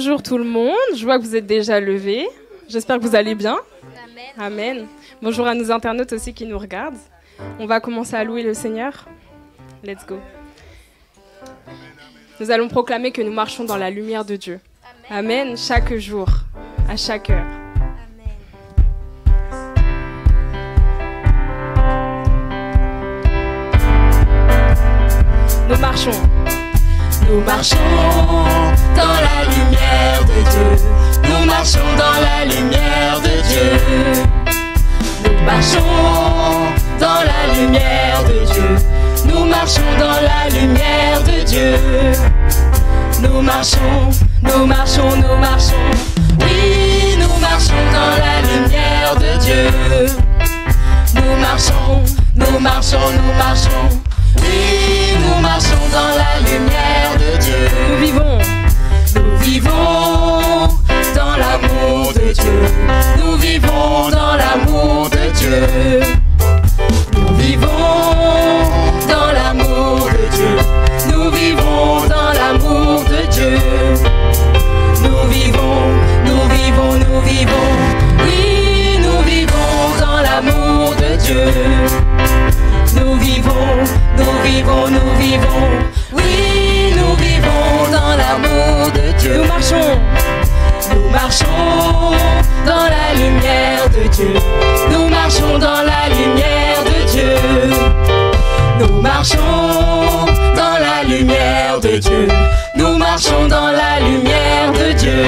Bonjour tout le monde, je vois que vous êtes déjà levés. J'espère que vous allez bien. Amen. Amen. Bonjour à nos internautes aussi qui nous regardent. On va commencer à louer le Seigneur. Let's go. Nous allons proclamer que nous marchons dans la lumière de Dieu. Amen. Chaque jour, à chaque heure. Nous marchons. Nous marchons dans la lumière de Dieu. Nous marchons dans la lumière de Dieu. Nous marchons dans la lumière de Dieu. Nous marchons dans la lumière de Dieu. Nous marchons, nous marchons, nous marchons. Oui, nous marchons dans la lumière de Dieu. Nous marchons, nous marchons, nous marchons. Oui, nous marchons dans la lumière de Dieu. Nous vivons dans l'amour de Dieu. Nous vivons dans l'amour de Dieu. Nous vivons dans l'amour de Dieu. Nous vivons dans l'amour de Dieu. Nous vivons, nous vivons, nous vivons. Oui, nous vivons dans l'amour de Dieu. Nous vivons, nous vivons, nous vivons. Oui, nous vivons dans l'amour de Dieu. Nous marchons. Nous marchons dans la lumière de Dieu. Nous marchons dans la lumière de Dieu. Nous marchons dans la lumière de Dieu. Nous marchons dans la lumière de Dieu.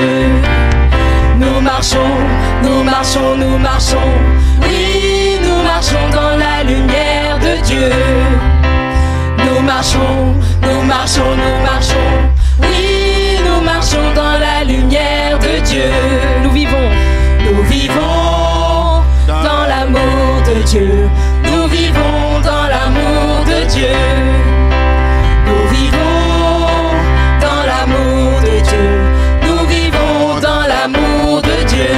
Nous marchons, nous marchons, nous marchons. Oui, nous marchons dans la lumière de Dieu. Nous marchons, nous marchons, nous marchons. Oui, nous marchons dans la lumière de Dieu. Nous vivons. Nous vivons dans l'amour de Dieu. Nous vivons dans l'amour de Dieu. Nous vivons dans l'amour de Dieu. Nous vivons dans l'amour de Dieu.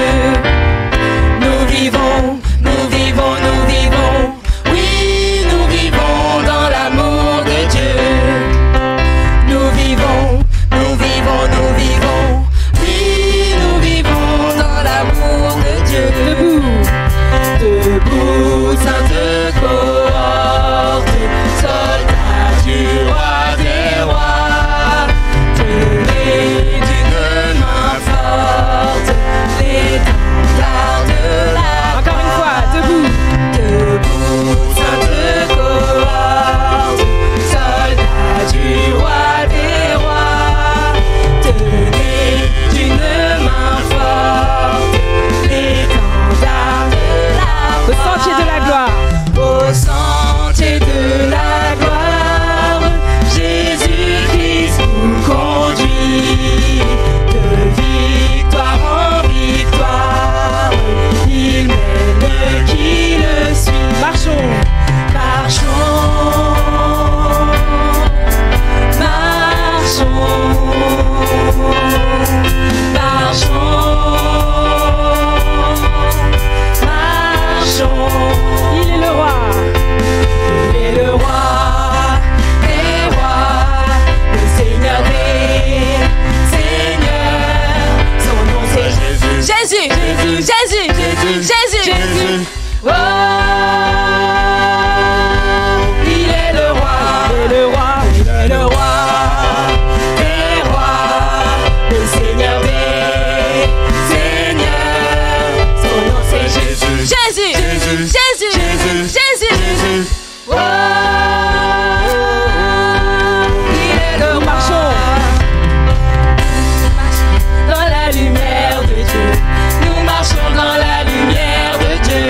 Nous vivons, nous vivons, nous vivons. Oui, nous vivons dans l'amour de Dieu. Nous vivons, nous vivons, nous vivons. Oui, nous vivons dans l'amour de Dieu. Debout, sainte cohorte, soldats du roi des rois, tenez d'une main forte l'étendard de la Encore une fois, debout. Debout, sainte cohorte, soldats du roi des rois, tenez d'une main forte l'étendard de la Au sentier de la gloire. Au sentier de la gloire, Jésus-Christ nous conduit. De victoire en victoire, il mène qui le suit. Marchons. Marchons, marchons, marchons, marchons. Il est le roi. Il est le roi des rois, le Seigneur des seigneurs. Son nom c'est Jésus. Jésus, Jésus, Jésus, Jésus. Oh, il est le roi. Il est le roi. Il est le roi des rois, le Seigneur des seigneurs. Son nom c'est Jésus. Jésus, Jésus, Jésus, Jésus. Oh, il est le roi. Dans la lumière de Dieu. Nous marchons dans la lumière de Dieu.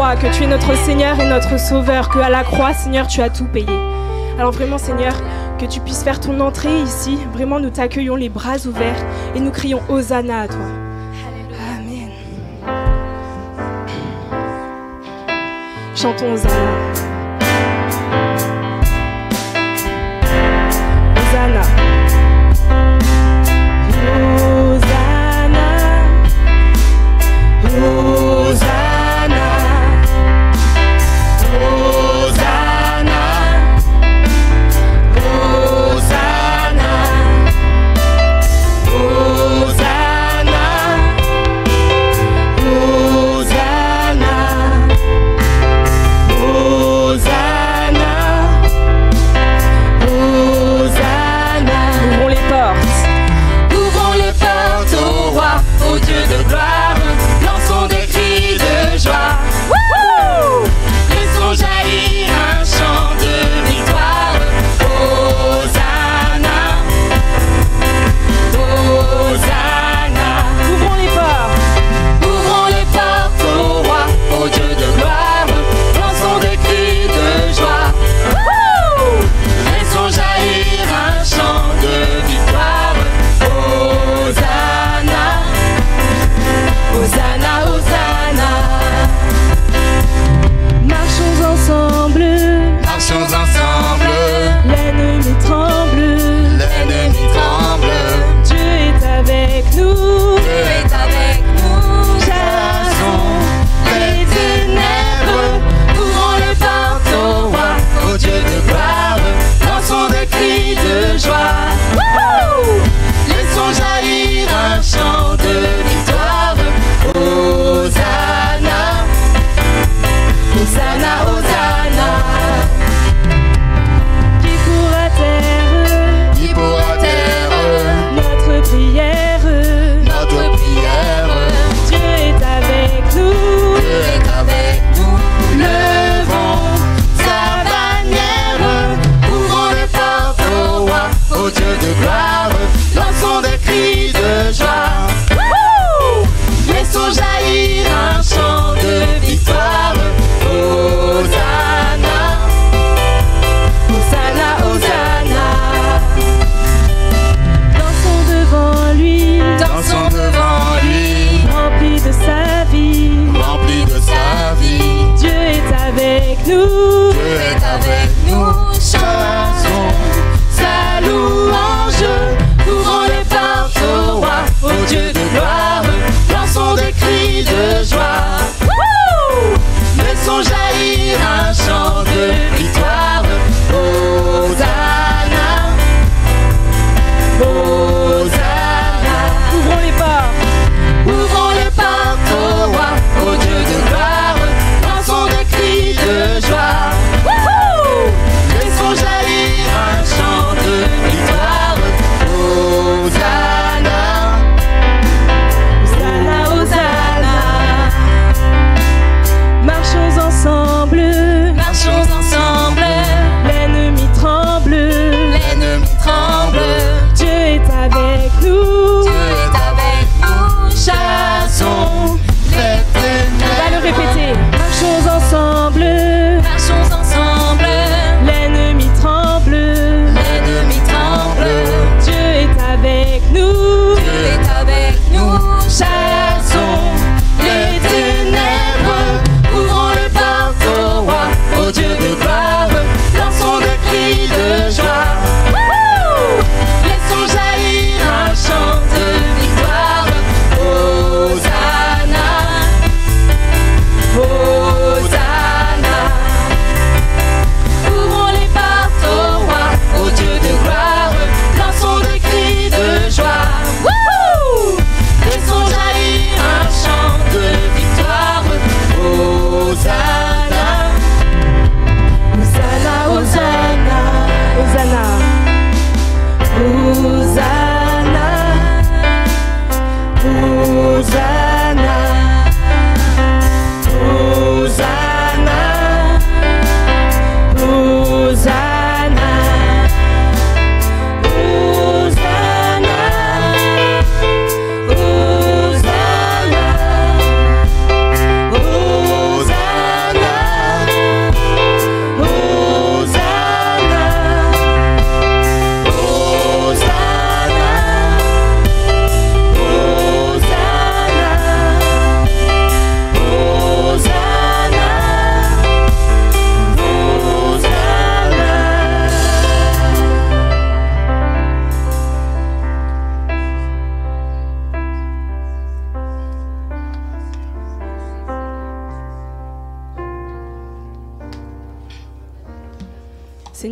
crois que tu es notre Seigneur et notre Sauveur, qu'à la croix, Seigneur, tu as tout payé. Alors vraiment, Seigneur, que tu puisses faire ton entrée ici. Vraiment, nous t'accueillons les bras ouverts et nous crions Hosanna à toi. Amen. Chantons Hosanna. Hosanna. Hosanna. Hosanna. Hosanna.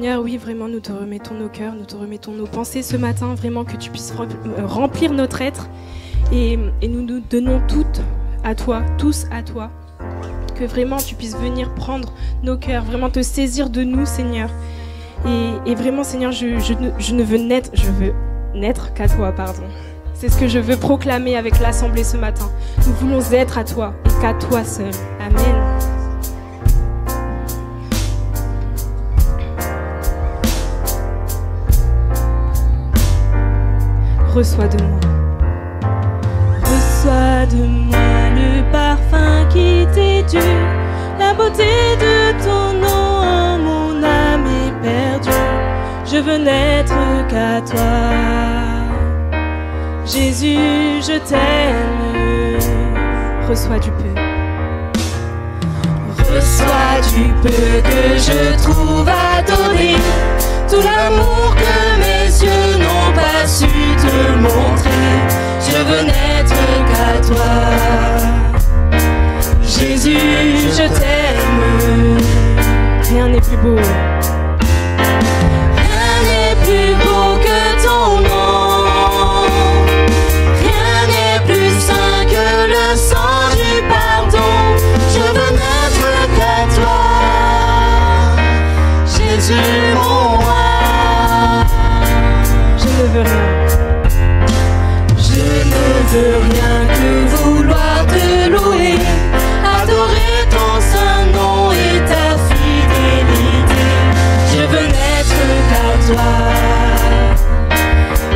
Seigneur, oui, vraiment, nous te remettons nos cœurs, nous te remettons nos pensées ce matin, vraiment que tu puisses remplir notre être. Et nous nous donnons toutes à toi, tous à toi. Que vraiment tu puisses venir prendre nos cœurs, vraiment te saisir de nous, Seigneur. Et vraiment, Seigneur, je ne veux n'être qu'à toi, pardon. C'est ce que je veux proclamer avec l'Assemblée ce matin. Nous voulons être à toi et qu'à toi seul. Amen. Reçois de moi. Reçois de moi le parfum qui t'est dû, la beauté de ton nom, mon âme est perdue. Je veux n'être qu'à toi. Jésus, je t'aime. Reçois du peu. Reçois du peu que je trouve à donner, tout l'amour que mes yeux n'ont pas su te montrer. Je veux n'être qu'à toi. Jésus, je t'aime. Rien n'est plus beau. Rien n'est plus beau que ton nom. Rien n'est plus saint que le sang du pardon. Je veux n'être qu'à toi. Jésus, mon roi. Je ne veux rien. Je ne veux rien que vouloir te louer, adorer ton saint nom et ta fidélité. Je veux n'être qu'à toi.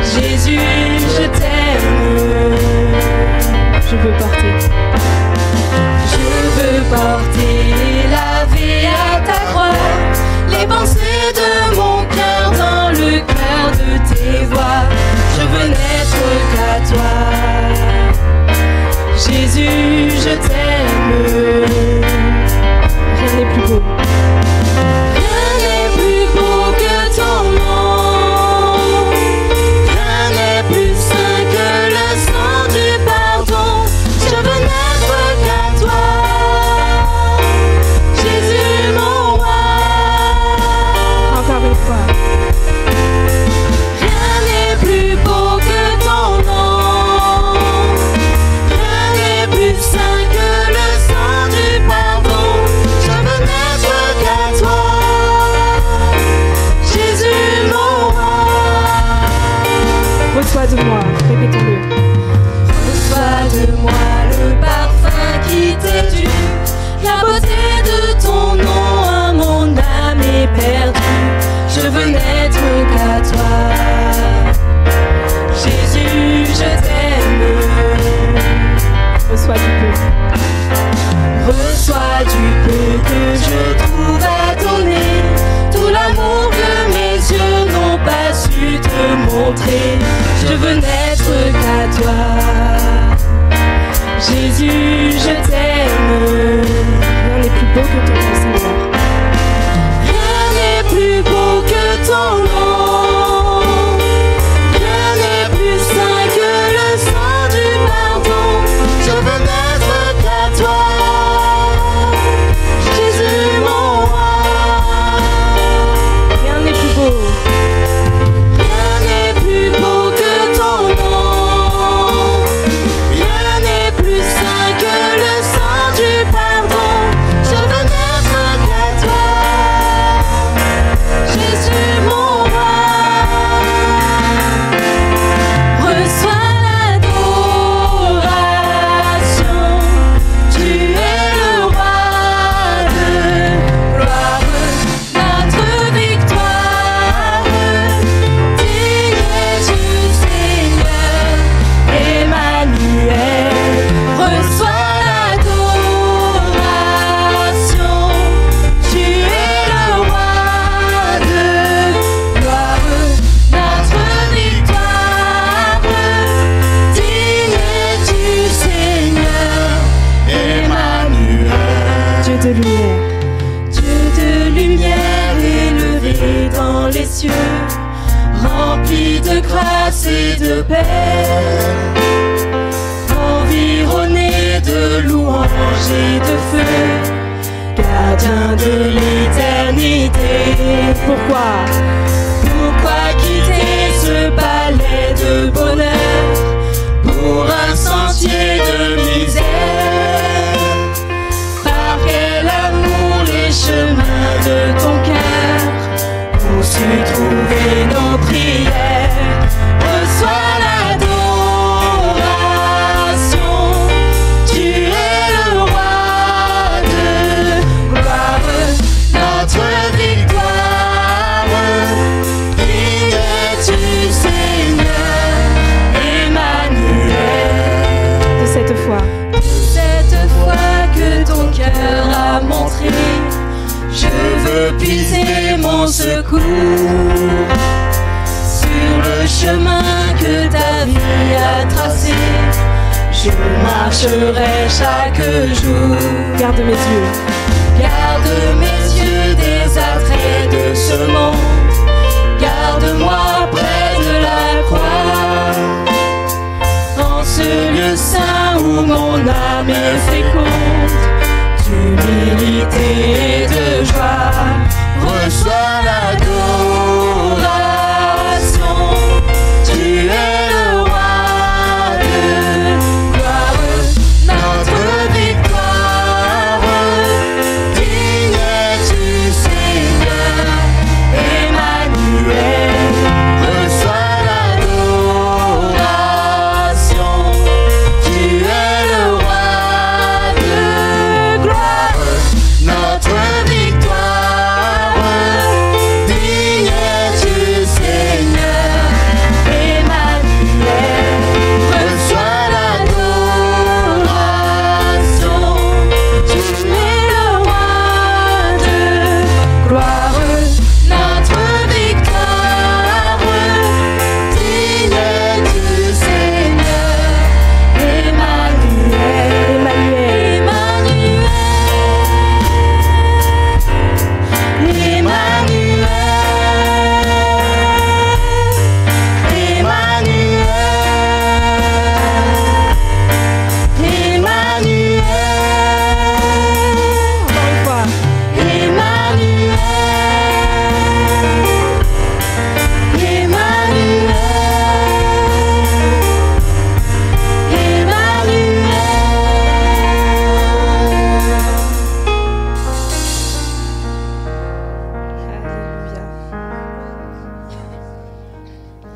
Jésus, je t'aime. Je veux porter. Je veux porter et laver à ta croix les pensées de mon cœur dans le cœur de tes voix. Je veux n'être qu'à toi. Jésus, je t'aime. Rien n'est plus beau. Rien n'est plus beau que ton nom. Rien n'est plus saint que le sang du pardon. Je veux n'être qu'à toi. Jésus, mon roi. Encore une fois. Rien n'est plus beau que ton nom. Rien n'est plus saint que le sang du pardon. Je veux n'être qu'à toi. Jésus, mon roi. Reçois de moi, répétons-le. Reçois de moi le parfum qui t'est dû, la beauté de ton nom, à mon âme est perdue. Je veux n'être qu'à toi. Jésus, je t'aime. Reçois du peu. Reçois du peu que je trouve à donner, tout l'amour que mes yeux n'ont pas su te montrer. Je veux n'être qu'à toi. Jésus, je t'aime. Rien n'est plus beau que ton nom, Seigneur. Rien n'est plus beau que ton nom. Rien n'est plus saint que le sang du pardon. Je veux n'être qu'à toi. Jésus, mon roi. Rien n'est plus beau. Rien n'est plus beau que ton nom. Rien n'est plus saint que le sang du pardon. Je veux n'être qu'à toi. Jésus, mon roi. Reçois l'adoration. Tu es le roi de gloire, notre victoire. Digne es-tu, Seigneur, Emmanuel. Reçois l'adoration. Tu es le roi de gloire, notre victoire. Digne es-tu, Seigneur, Emmanuel. Dieu de lumière. Dieu de lumière élevé dans les cieux, rempli de grâce et de paix, environné de louanges et de feu, gardien de l'éternité. Pourquoi quitter ce palais de bonheur pour un sentier de misère? Par quel amour les chemins de ton cœur ont su trouver nos prières? Reçois l'adoration, tu es le roi de gloire, notre victoire. Digne es-tu, Seigneur, Emmanuel. de cette foi Que ton cœur a montré, je veux puiser mon secours sur le chemin que ta vie a tracé. Je marcherai chaque jour. garde mes yeux. Garde mes yeux des attraits de ce monde. Garde-moi près de la croix, en ce lieu saint où mon âme est féconde, d'humilité et de joie. Reçois l'adoration, tu es le roi de gloire, notre victoire. Digne es-tu, Seigneur, Emmanuel. Reçois l'adoration, tu es le roi de gloire, notre victoire. Digne es-tu, Seigneur, Emmanuel. Reçois l'adoration, tu es le roi de gloire, notre victoire. Digne es-tu, Seigneur, Emmanuel. Encore une fois. Alléluia.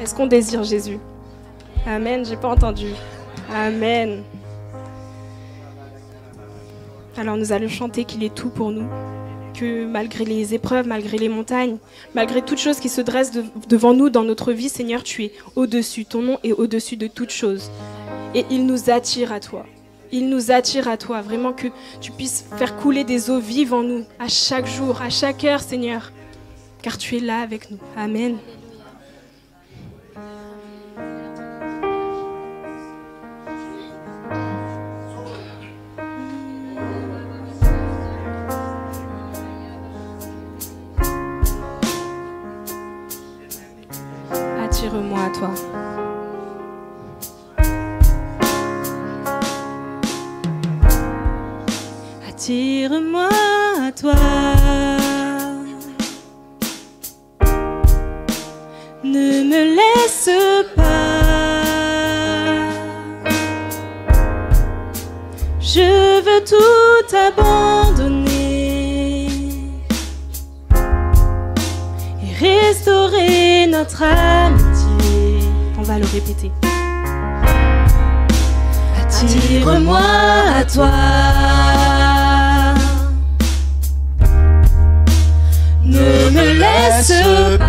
Est-ce qu'on désire Jésus? Amen, j'ai pas entendu. Amen. Alors nous allons chanter qu'il est tout pour nous, que malgré les épreuves, malgré les montagnes, malgré toutes choses qui se dressent devant nous dans notre vie, Seigneur, tu es au-dessus, ton nom est au-dessus de toutes choses. Et il nous attire à toi. Il nous attire à toi, vraiment que tu puisses faire couler des eaux vives en nous, à chaque jour, à chaque heure, Seigneur, car tu es là avec nous. Amen. Attire-moi à toi. Attire-moi à toi. Ne me laisse pas. Je veux tout abandonner et restaurer notre amitié. On va le répéter. Attire-moi à toi. Ne me laisse pas.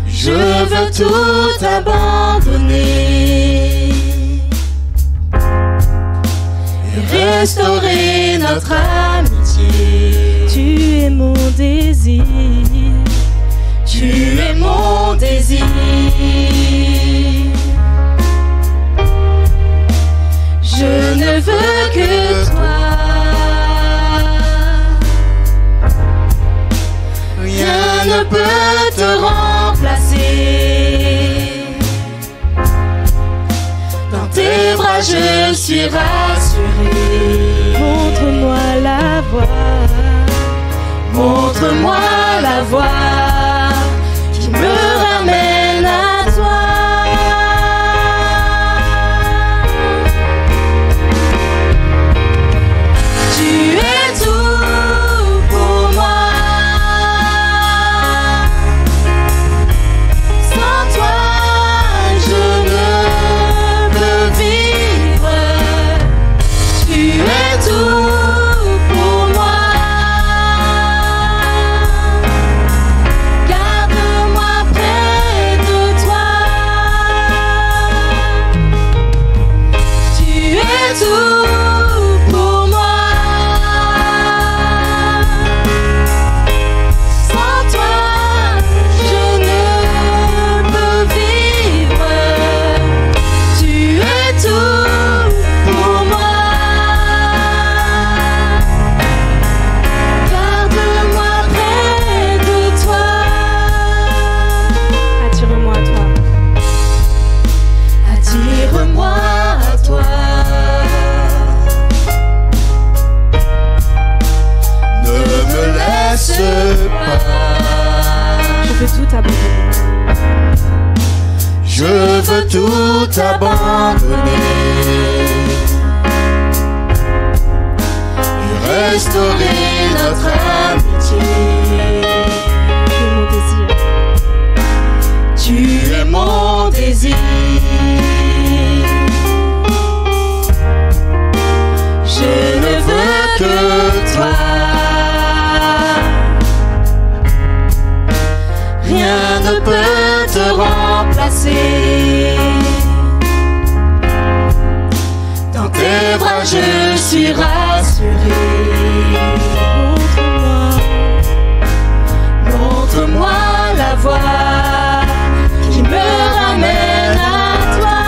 Je veux tout abandonner et restaurer notre amitié. Tu es mon désir. Tu es mon désir. Je ne veux que toi. Rien ne peut te remplacer. Dans tes bras je suis rassuré. Montre-moi la voie. Montre-moi la voie qui me ramène à toi. Tu es tout pour moi. Sans toi, je ne peux vivre. Tu es tout pour moi. Garde-moi près de toi. Tu es tout pour moi. Sans toi, je ne peux vivre. Tu es tout pour moi. Garde-moi près de toi. Attire-moi à toi. Attire-moi à toi. Ne me laisse pas. Je veux tout abandonner. Je veux tout abandonner et restaurer notre amitié. Tu es mon désir. Tu es mon désir. Je ne veux que toi. Rien ne peut te remplacer. Dans tes bras je suis rassuré. Montre-moi la voie qui me ramène à toi.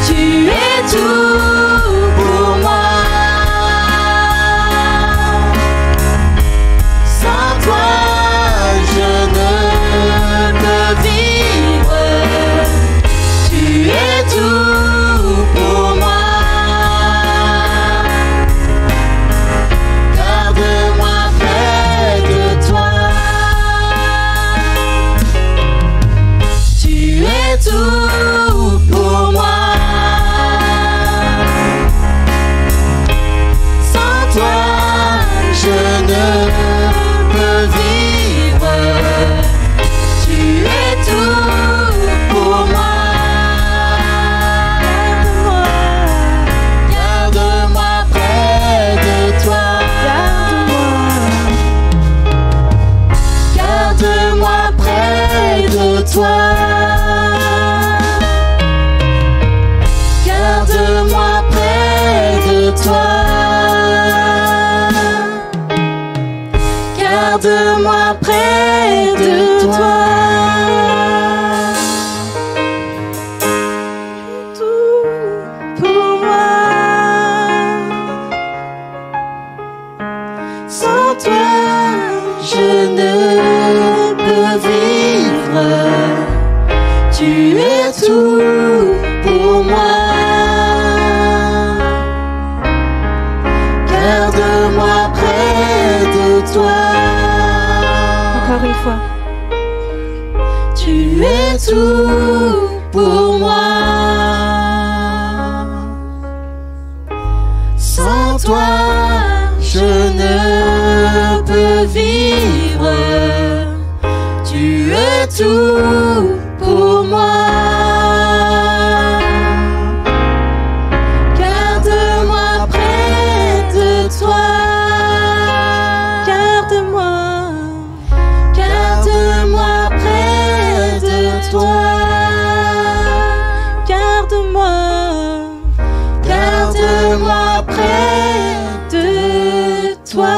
Tu es tout pour moi. Sans toi, je ne peux vivre. Tu es tout pour moi. Garde-moi près de toi. Tu es tout pour moi. Sans toi, je ne peux vivre. Tu es tout pour moi. Garde-moi près de toi. Garde-moi près de toi. Garde-moi près de toi. Garde-moi près de toi. Tout pour moi. Sans toi, je ne peux vivre. Tu es tout pour moi. Garde-moi près de toi. Encore une fois. Tu es tout pour moi. Sans toi, je ne peux vivre. Tu es tout pour moi. Garde-moi près de toi. Garde-moi. Garde-moi près de toi. Garde-moi. Garde-moi près de toi.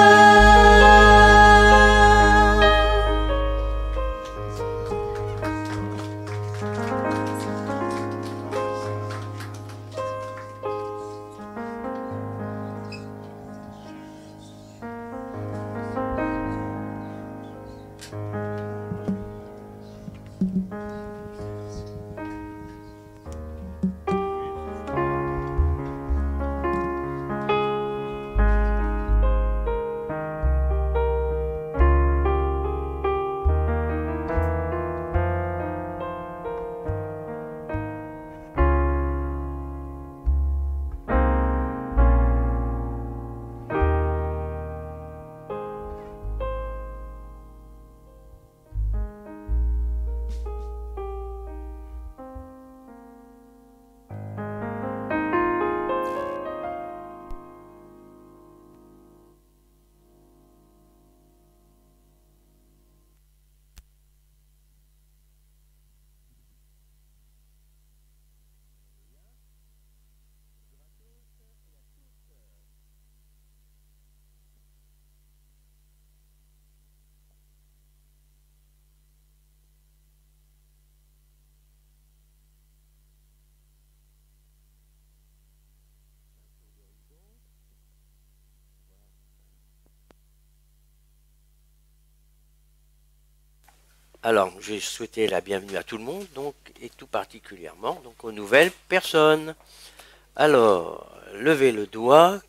Alors, j'ai souhaité la bienvenue à tout le monde, donc, et tout particulièrement donc, aux nouvelles personnes. Alors, levez le doigt.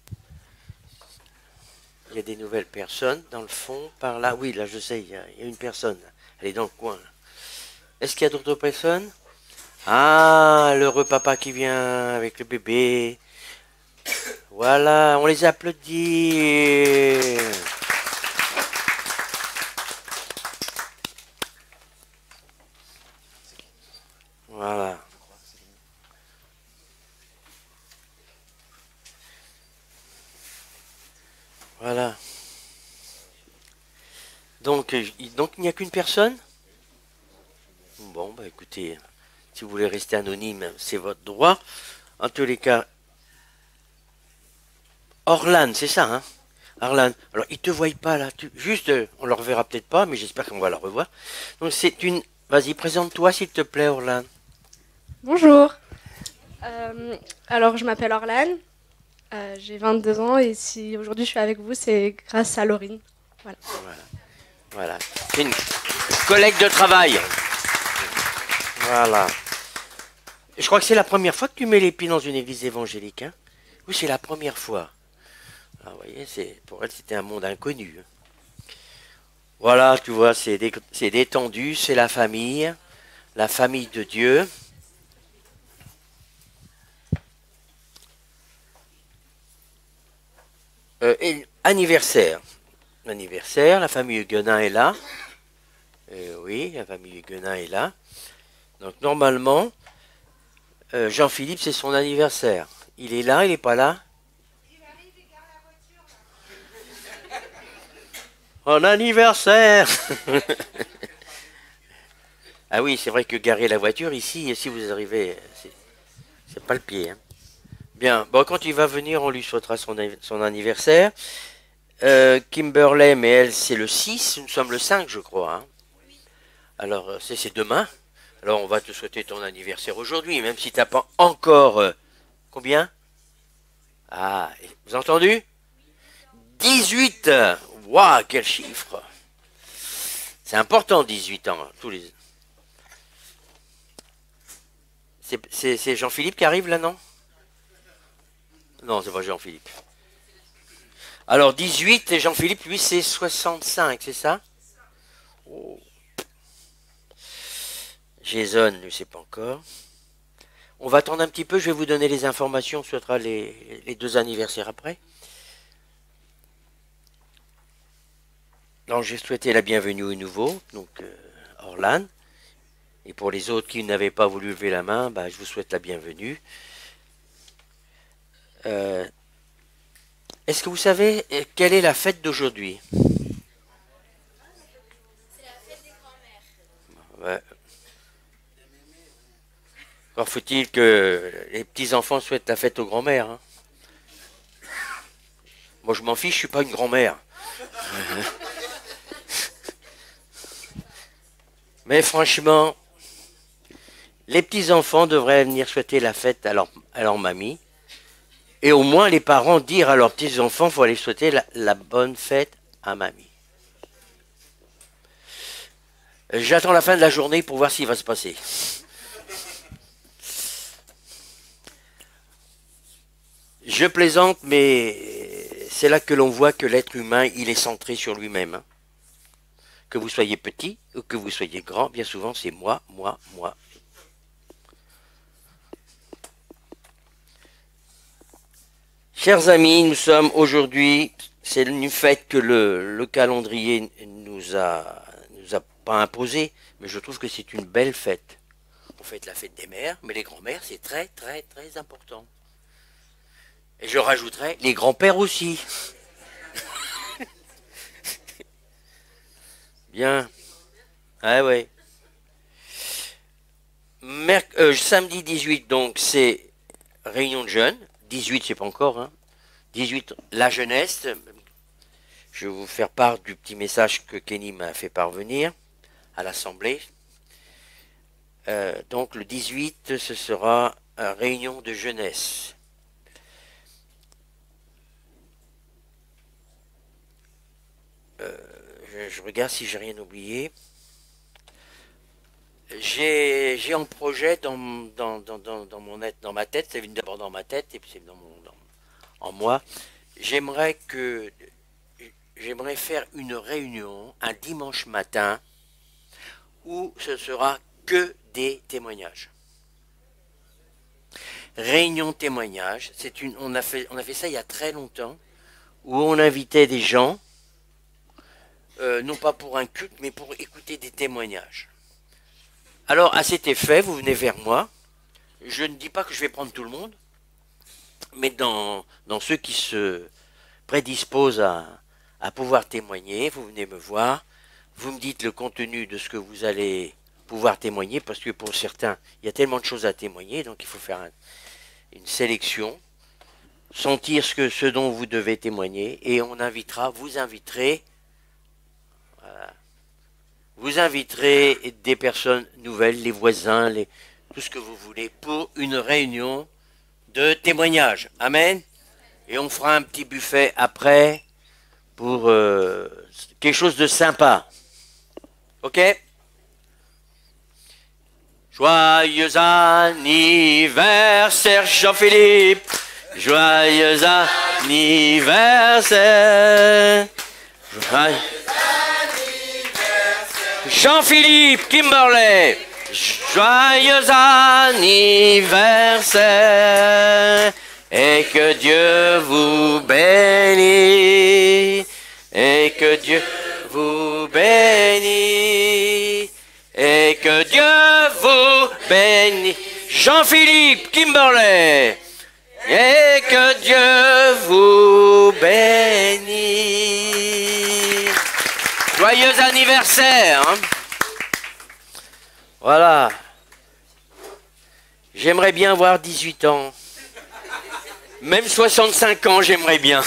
Il y a des nouvelles personnes dans le fond, par là. Oui, là, je sais, il y a une personne. Elle est dans le coin. Est-ce qu'il y a d'autres personnes? Ah, l'heureux papa qui vient avec le bébé. Voilà, on les applaudit. Voilà. Voilà. Donc il n'y a qu'une personne? Bon, bah écoutez, si vous voulez rester anonyme, c'est votre droit. En tous les cas, Orlan, c'est ça, hein? Orlan. Alors, ils te voient pas là. Juste, on le reverra peut-être pas, mais j'espère qu'on va la revoir. Donc, c'est une. Vas-y, présente-toi, s'il te plaît, Orlan. Bonjour. Alors, je m'appelle Orlane, j'ai 22 ans et si aujourd'hui je suis avec vous, c'est grâce à Laurine. Voilà. Voilà. C'est une collègue de travail. Voilà. Je crois que c'est la première fois que tu mets les pieds dans une église évangélique. Hein? Oui, c'est la première fois. Ah, vous voyez, pour elle, c'était un monde inconnu. Voilà, tu vois, c'est détendu, c'est la famille de Dieu. Et anniversaire. Anniversaire, la famille Huguenin est là. Oui, la famille Huguenin est là. Donc normalement, Jean-Philippe, c'est son anniversaire. Il est là, il n'est pas là? Il arrive, il garde la voiture. En anniversaire. Ah oui, c'est vrai que garer la voiture ici, si vous arrivez, c'est pas le pied. Hein. Bien, bon, quand il va venir, on lui souhaitera son anniversaire. Kimberley, mais elle, c'est le 6, nous sommes le 5, je crois. Hein. Alors, c'est demain. Alors, on va te souhaiter ton anniversaire aujourd'hui, même si tu n'as pas encore... combien? Ah, vous avez entendu? 18. Waouh, quel chiffre! C'est important, 18 ans. Tous les... C'est Jean-Philippe qui arrive là, non? Non, c'est pas Jean-Philippe. Alors, 18, et Jean-Philippe, lui, c'est 65, c'est ça? Oh. Jason, lui, c'est pas encore. On va attendre un petit peu, je vais vous donner les informations, ce sera les deux anniversaires après. Alors, j'ai souhaité la bienvenue aux nouveaux, donc Orlan. Et pour les autres qui n'avaient pas voulu lever la main, bah, je vous souhaite la bienvenue. Est-ce que vous savez quelle est la fête d'aujourd'hui? C'est la fête des grands-mères. Ouais. Encore faut-il que les petits-enfants souhaitent la fête aux grands-mères. Hein. Moi, je m'en fiche, je suis pas une grand-mère. Mais franchement, les petits-enfants devraient venir souhaiter la fête à leur mamie. Et au moins, les parents dire à leurs petits-enfants, il faut aller souhaiter la bonne fête à mamie. J'attends la fin de la journée pour voir s'il va se passer. Je plaisante, mais c'est là que l'on voit que l'être humain, il est centré sur lui-même. Hein. Que vous soyez petit ou que vous soyez grand, bien souvent c'est moi, moi, moi. Chers amis, nous sommes aujourd'hui, c'est une fête que le calendrier nous a pas imposée, mais je trouve que c'est une belle fête. On fête la fête des mères, mais les grands-mères, c'est très, très, très important. Et je rajouterais les grands-pères aussi. Bien. Ah ouais. Samedi 18, donc, c'est réunion de jeunes. 18, c'est pas encore. Hein. 18, la jeunesse. Je vais vous faire part du petit message que Kenny m'a fait parvenir à l'Assemblée. Donc, le 18, ce sera réunion de jeunesse. Je regarde si j'ai rien oublié. j'ai en projet dans ma tête, c'est venu d'abord dans ma tête et puis c'est en moi. J'aimerais faire une réunion un dimanche matin où ce sera que des témoignages. Réunion témoignages, on a fait ça il y a très longtemps, où on invitait des gens, non pas pour un culte, mais pour écouter des témoignages. Alors, à cet effet, vous venez vers moi. Je ne dis pas que je vais prendre tout le monde, mais dans ceux qui se prédisposent à pouvoir témoigner, vous venez me voir, vous me dites le contenu de ce que vous allez pouvoir témoigner, parce que pour certains, il y a tellement de choses à témoigner, donc il faut faire une sélection, sentir ce dont vous devez témoigner, et vous inviterez des personnes nouvelles, les voisins, tout ce que vous voulez, pour une réunion de témoignages. Amen. Et on fera un petit buffet après pour quelque chose de sympa. Ok? Joyeux anniversaire Jean-Philippe. Joyeux anniversaire. Jean-Philippe Kimberley, joyeux anniversaire, et que Dieu vous bénisse, et que Dieu vous bénisse, et que Dieu vous bénisse. Jean-Philippe Kimberley, et que Dieu vous bénisse. Joyeux anniversaire, hein. Voilà. J'aimerais bien avoir 18 ans. Même 65 ans, j'aimerais bien.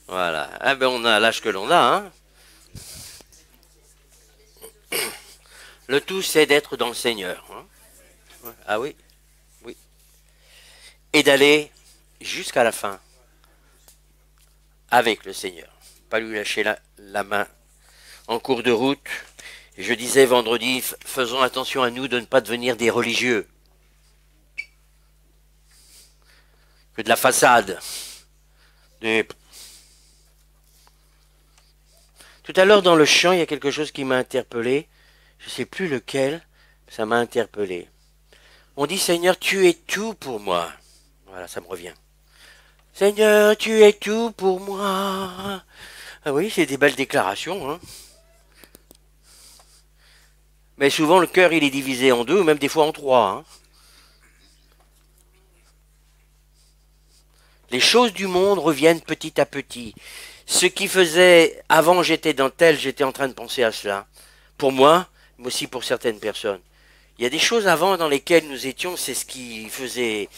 Voilà. Ah ben on a l'âge que l'on a, hein. Le tout, c'est d'être dans le Seigneur, hein. Ah oui, oui. Et d'aller jusqu'à la fin avec le Seigneur. Pas lui lâcher la main en cours de route. Je disais vendredi, faisons attention à nous de ne pas devenir des religieux. Que de la façade. Tout à l'heure dans le chant, il y a quelque chose qui m'a interpellé. Je ne sais plus lequel, ça m'a interpellé. On dit, Seigneur, tu es tout pour moi. Voilà, ça me revient. Seigneur, tu es tout pour moi. Ah oui, c'est des belles déclarations, hein. Mais souvent, le cœur, il est divisé en deux, ou même des fois en trois, hein. Les choses du monde reviennent petit à petit. Ce qui faisait, avant j'étais j'étais en train de penser à cela. Pour moi, mais aussi pour certaines personnes. Il y a des choses avant dans lesquelles nous étions, c'est ce qui faisait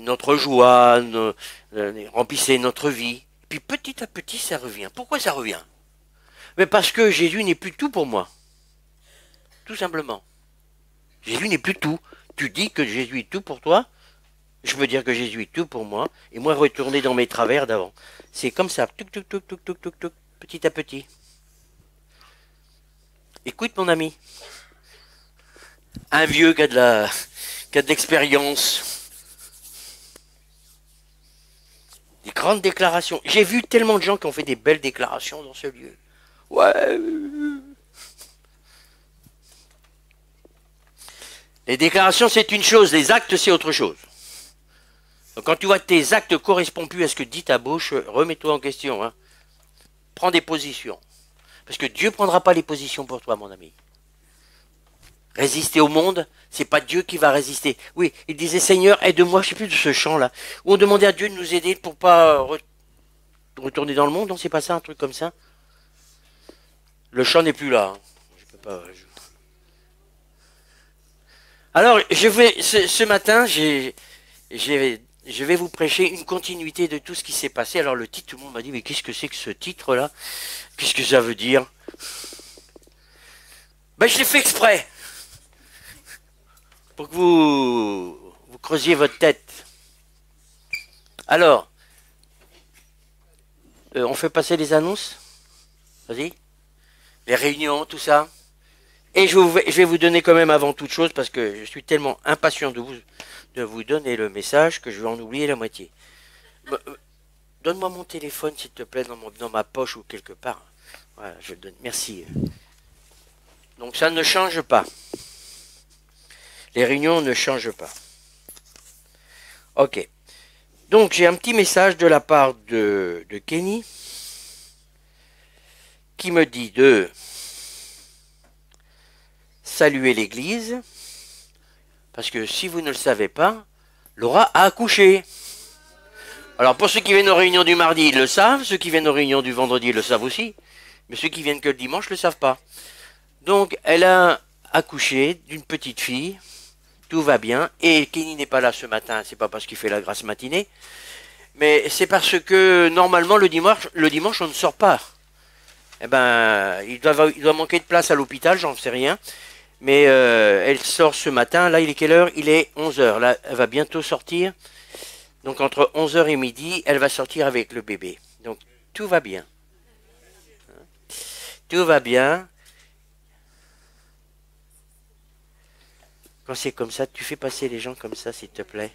notre joie, remplissait notre vie. Puis petit à petit, ça revient. Pourquoi ça revient? Mais parce que Jésus n'est plus tout pour moi. Tout simplement. Jésus n'est plus tout. Tu dis que Jésus est tout pour toi, je peux dire que Jésus est tout pour moi, et moi retourner dans mes travers d'avant. C'est comme ça, tuc, tuc, tuc, tuc, tuc, tuc, tuc, petit à petit. Écoute mon ami, un vieux qui a de l'expérience, des grandes déclarations. J'ai vu tellement de gens qui ont fait des belles déclarations dans ce lieu. Ouais. Les déclarations, c'est une chose, les actes, c'est autre chose. Donc, quand tu vois que tes actes ne correspondent plus à ce que dit ta bouche, remets-toi en question. Hein. Prends des positions. Parce que Dieu ne prendra pas les positions pour toi, mon ami. Résister au monde, c'est pas Dieu qui va résister. Oui, il disait, Seigneur, aide-moi, je ne sais plus de ce chant-là, où on demandait à Dieu de nous aider pour ne pas retourner dans le monde. Non, c'est pas ça, un truc comme ça. Le chant n'est plus là. Hein. Je peux pas... Alors, ce matin, je vais vous prêcher une continuité de tout ce qui s'est passé. Alors le titre, tout le monde m'a dit, mais qu'est-ce que c'est que ce titre-là? Qu'est-ce que ça veut dire? Ben, je l'ai fait exprès. Pour que vous creusiez votre tête. Alors, on fait passer les annonces? Vas-y. les réunions, tout ça. Et je vais vous donner quand même avant toute chose, parce que je suis tellement impatient de vous donner le message que je vais en oublier la moitié. Donne-moi mon téléphone, s'il te plaît, dans ma poche ou quelque part. Voilà, je le donne. Merci. Donc ça ne change pas. Les réunions ne changent pas. Ok. Donc j'ai un petit message de la part de Kenny qui me dit de saluer l'église, parce que si vous ne le savez pas, Laura a accouché. Alors pour ceux qui viennent aux réunions du mardi, ils le savent, ceux qui viennent aux réunions du vendredi, ils le savent aussi, mais ceux qui viennent que le dimanche ne le savent pas. Donc elle a accouché d'une petite fille, tout va bien, et Kenny n'est pas là ce matin, c'est pas parce qu'il fait la grasse matinée, mais c'est parce que normalement le dimanche on ne sort pas. Eh ben, il doit manquer de place à l'hôpital, j'en sais rien. Mais elle sort ce matin. Là, il est quelle heure? Il est 11 heures. Là, elle va bientôt sortir. Donc, entre 11 heures et midi, elle va sortir avec le bébé. Donc, tout va bien. Tout va bien. Quand c'est comme ça, tu fais passer les gens comme ça, s'il te plaît.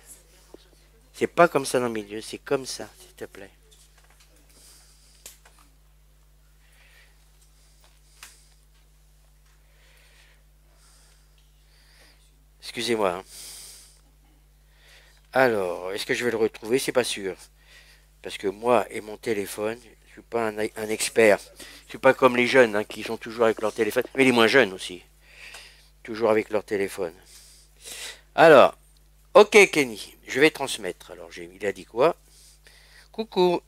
C'est pas comme ça dans le milieu, c'est comme ça, s'il te plaît. Excusez-moi. Hein. Alors, est-ce que je vais le retrouver? C'est pas sûr. Parce que moi et mon téléphone, je suis pas un expert. Je suis pas comme les jeunes hein, qui sont toujours avec leur téléphone. Mais les moins jeunes aussi. Toujours avec leur téléphone. Alors, ok Kenny, je vais transmettre. Alors, il a dit quoi? Coucou.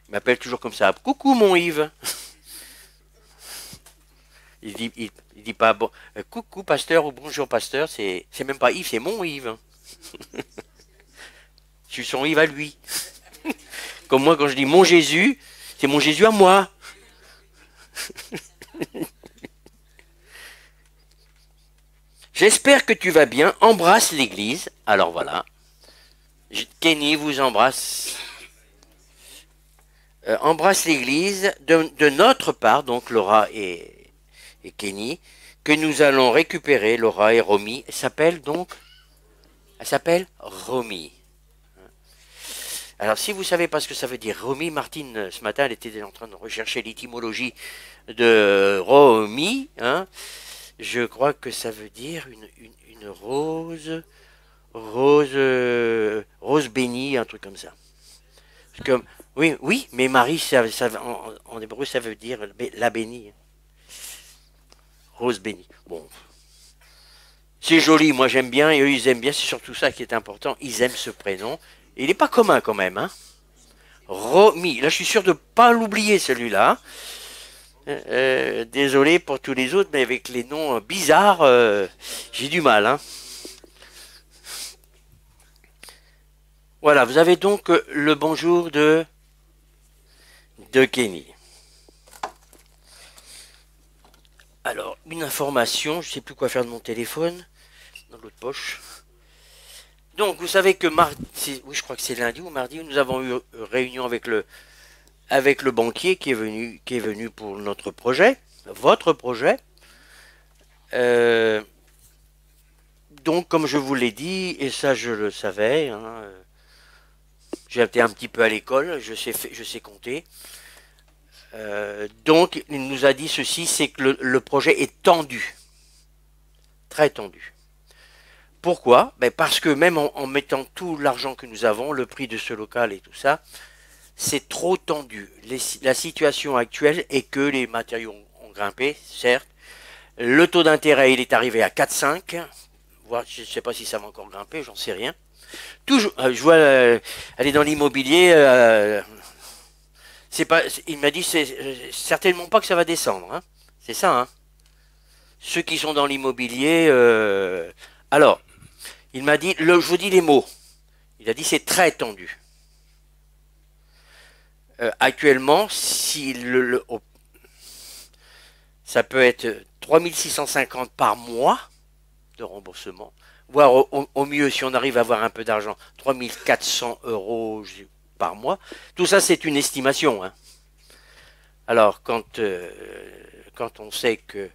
Il m'appelle toujours comme ça. Coucou mon Yves. Il dit pas bon, coucou pasteur ou bonjour pasteur, c'est même pas Yves, c'est mon Yves. Je suis son Yves à lui. Comme moi quand je dis mon Jésus, c'est mon Jésus à moi. J'espère que tu vas bien, embrasse l'église. Alors voilà, Kenny vous embrasse. Embrasse l'église de notre part, donc Laura et Kenny, que nous allons récupérer, Laura et Romy. Elle s'appelle Romy. Alors, si vous ne savez pas ce que ça veut dire, Romy, Martine, ce matin, elle était en train de rechercher l'étymologie de Romy. Hein. Je crois que ça veut dire une rose bénie, un truc comme ça. Comme, oui, mais Marie, en hébreu, ça veut dire la bénie. Rose bénie. Bon. C'est joli, moi j'aime bien, et eux ils aiment bien, c'est surtout ça qui est important. Ils aiment ce prénom. Et il n'est pas commun quand même, hein. Romy. Là, je suis sûr de ne pas l'oublier celui-là. Désolé pour tous les autres, mais avec les noms bizarres, j'ai du mal, hein. Voilà, vous avez donc le bonjour de Kenny. Alors, une information, je ne sais plus quoi faire de mon téléphone, dans l'autre poche. Donc, vous savez que mardi, oui, je crois que c'est lundi ou mardi, nous avons eu réunion avec le banquier qui est venu pour notre projet, votre projet. Donc, comme je vous l'ai dit, et ça je le savais, hein, j'ai été un petit peu à l'école, je sais compter. Donc, il nous a dit ceci, c'est que le projet est tendu, très tendu. Pourquoi? Ben parce que même en mettant tout l'argent que nous avons, le prix de ce local et tout ça, c'est trop tendu. La situation actuelle est que les matériaux ont grimpé, certes. Le taux d'intérêt, il est arrivé à 4,5. Je ne sais pas si ça va encore grimper, j'en sais rien. Toujours, je vois, elle est dans l'immobilier. Il m'a dit, c'est certainement pas que ça va descendre. Hein. C'est ça. Hein. Ceux qui sont dans l'immobilier. Alors, il m'a dit, je vous dis les mots. Il a dit, c'est très tendu. Actuellement, si ça peut être 3650 par mois de remboursement, voire au mieux, si on arrive à avoir un peu d'argent, 3400 € par mois. Tout ça, c'est une estimation. Hein. Alors, quand on sait que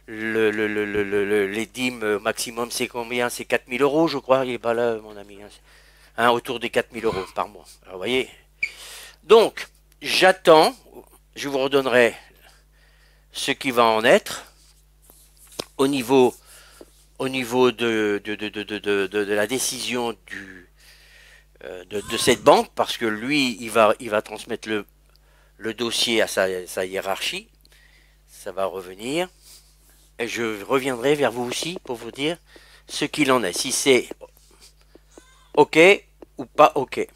les dîmes maximum, c'est combien? C'est 4000 euros, je crois. Il est pas là, mon ami. Hein, autour des 4000 euros par mois. Alors, vous voyez. Donc, j'attends. Je vous redonnerai ce qui va en être au niveau de la décision de cette banque, parce que lui, il va transmettre le dossier à sa hiérarchie. Ça va revenir. Et je reviendrai vers vous aussi pour vous dire ce qu'il en est. Si c'est OK ou pas OK.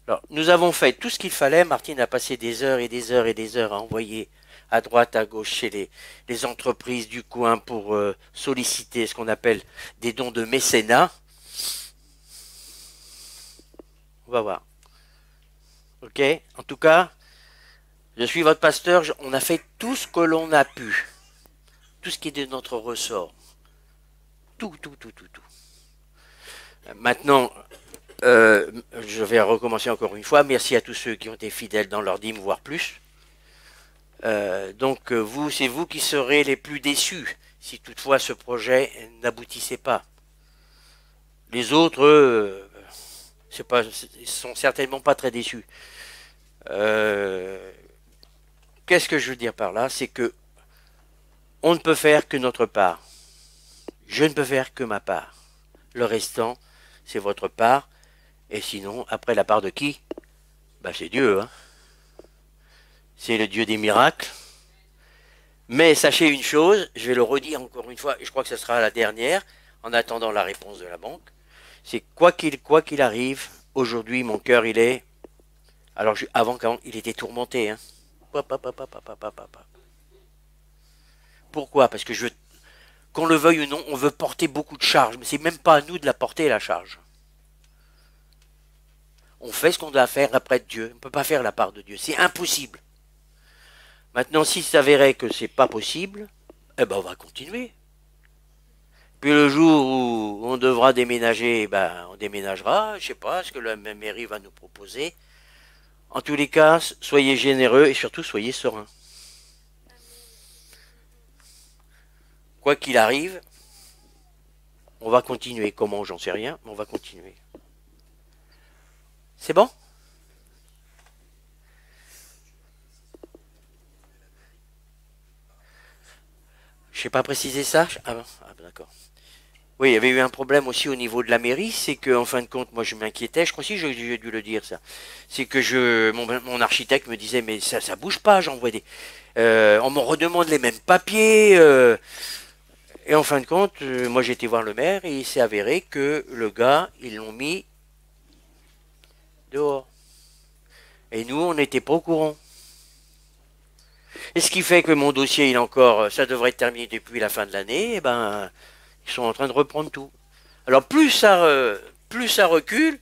Alors, nous avons fait tout ce qu'il fallait. Martine a passé des heures et des heures et des heures à envoyer à droite, à gauche, chez les entreprises du coin pour solliciter ce qu'on appelle des dons de mécénat. On va voir. OK? En tout cas, je suis votre pasteur. On a fait tout ce que l'on a pu. Tout ce qui est de notre ressort. Tout. Maintenant, je vais recommencer encore une fois. Merci à tous ceux qui ont été fidèles dans leur dîme, voire plus. Donc, c'est vous qui serez les plus déçus si toutefois ce projet n'aboutissait pas. Les autres, eux, ils sont certainement pas très déçus. Qu'est-ce que je veux dire par là? C'est que on ne peut faire que notre part. Je ne peux faire que ma part. Le restant, c'est votre part. Et sinon, après la part de qui? Ben, c'est Dieu. Hein. C'est le Dieu des miracles. Mais sachez une chose, je vais le redire encore une fois, et je crois que ce sera la dernière, en attendant la réponse de la banque. C'est quoi qu'il arrive, aujourd'hui, mon cœur, il est... Alors, avant, il était tourmenté. Hein. Pourquoi? Parce que qu'on le veuille ou non, on veut porter beaucoup de charges. Mais c'est même pas à nous de la porter, la charge. On fait ce qu'on doit faire après Dieu. On ne peut pas faire la part de Dieu. C'est impossible. Maintenant, s'il s'avérait que c'est pas possible, eh ben on va continuer. Puis le jour où on devra déménager, ben on déménagera. Je sais pas ce que la mairie va nous proposer. En tous les cas, soyez généreux et surtout soyez sereins. Quoi qu'il arrive, on va continuer. Comment, j'en sais rien, mais on va continuer. C'est bon? Je n'ai pas précisé ça? Ah d'accord. Oui, il y avait eu un problème aussi au niveau de la mairie, c'est que, en fin de compte, moi je m'inquiétais, je crois que j'ai dû le dire ça, c'est que mon architecte me disait, mais ça bouge pas, j'envoie des... on me redemande les mêmes papiers, et en fin de compte, moi j'ai été voir le maire, et il s'est avéré que le gars, ils l'ont mis dehors. Et nous, on n'était pas au courant. Et ce qui fait que mon dossier, il est encore, ça devrait être terminé depuis la fin de l'année, et ben... Ils sont en train de reprendre tout. Alors plus ça recule,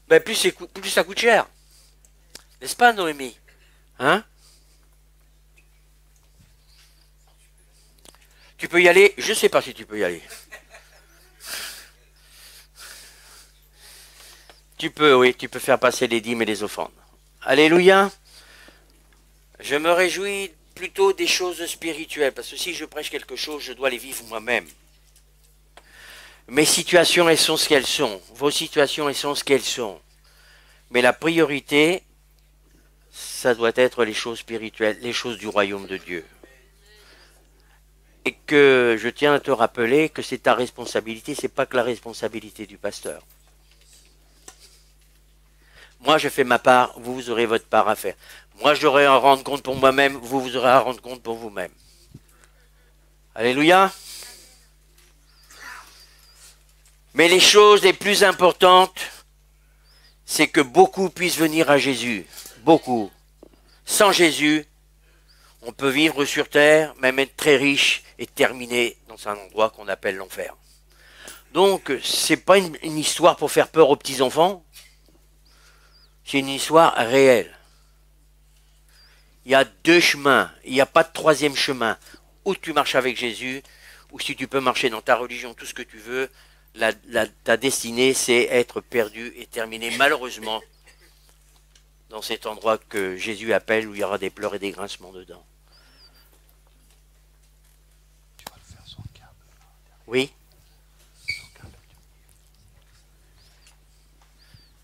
ben plus ça coûte cher. N'est-ce pas, Noémie? Hein? Tu peux y aller? Je ne sais pas si tu peux y aller. Tu peux, oui, tu peux faire passer les dîmes et les offrandes. Alléluia. Je me réjouis plutôt des choses spirituelles, parce que si je prêche quelque chose, je dois les vivre moi-même. Mes situations, elles sont ce qu'elles sont. Vos situations, elles sont ce qu'elles sont. Mais la priorité, ça doit être les choses spirituelles, les choses du royaume de Dieu. Et que je tiens à te rappeler que c'est ta responsabilité, c'est pas que la responsabilité du pasteur. Moi, je fais ma part, vous aurez votre part à faire. Moi, j'aurai à rendre compte pour moi-même, vous aurez à rendre compte pour vous-même. Alléluia. Mais les choses les plus importantes, c'est que beaucoup puissent venir à Jésus. Beaucoup. Sans Jésus, on peut vivre sur terre, même être très riche et terminer dans un endroit qu'on appelle l'enfer. Donc, c'est pas une histoire pour faire peur aux petits-enfants. C'est une histoire réelle. Il y a deux chemins. Il n'y a pas de troisième chemin. Ou tu marches avec Jésus, ou si tu peux marcher dans ta religion, tout ce que tu veux, ta destinée, c'est être perdu et terminé. Malheureusement, dans cet endroit que Jésus appelle, où il y aura des pleurs et des grincements dedans. Oui.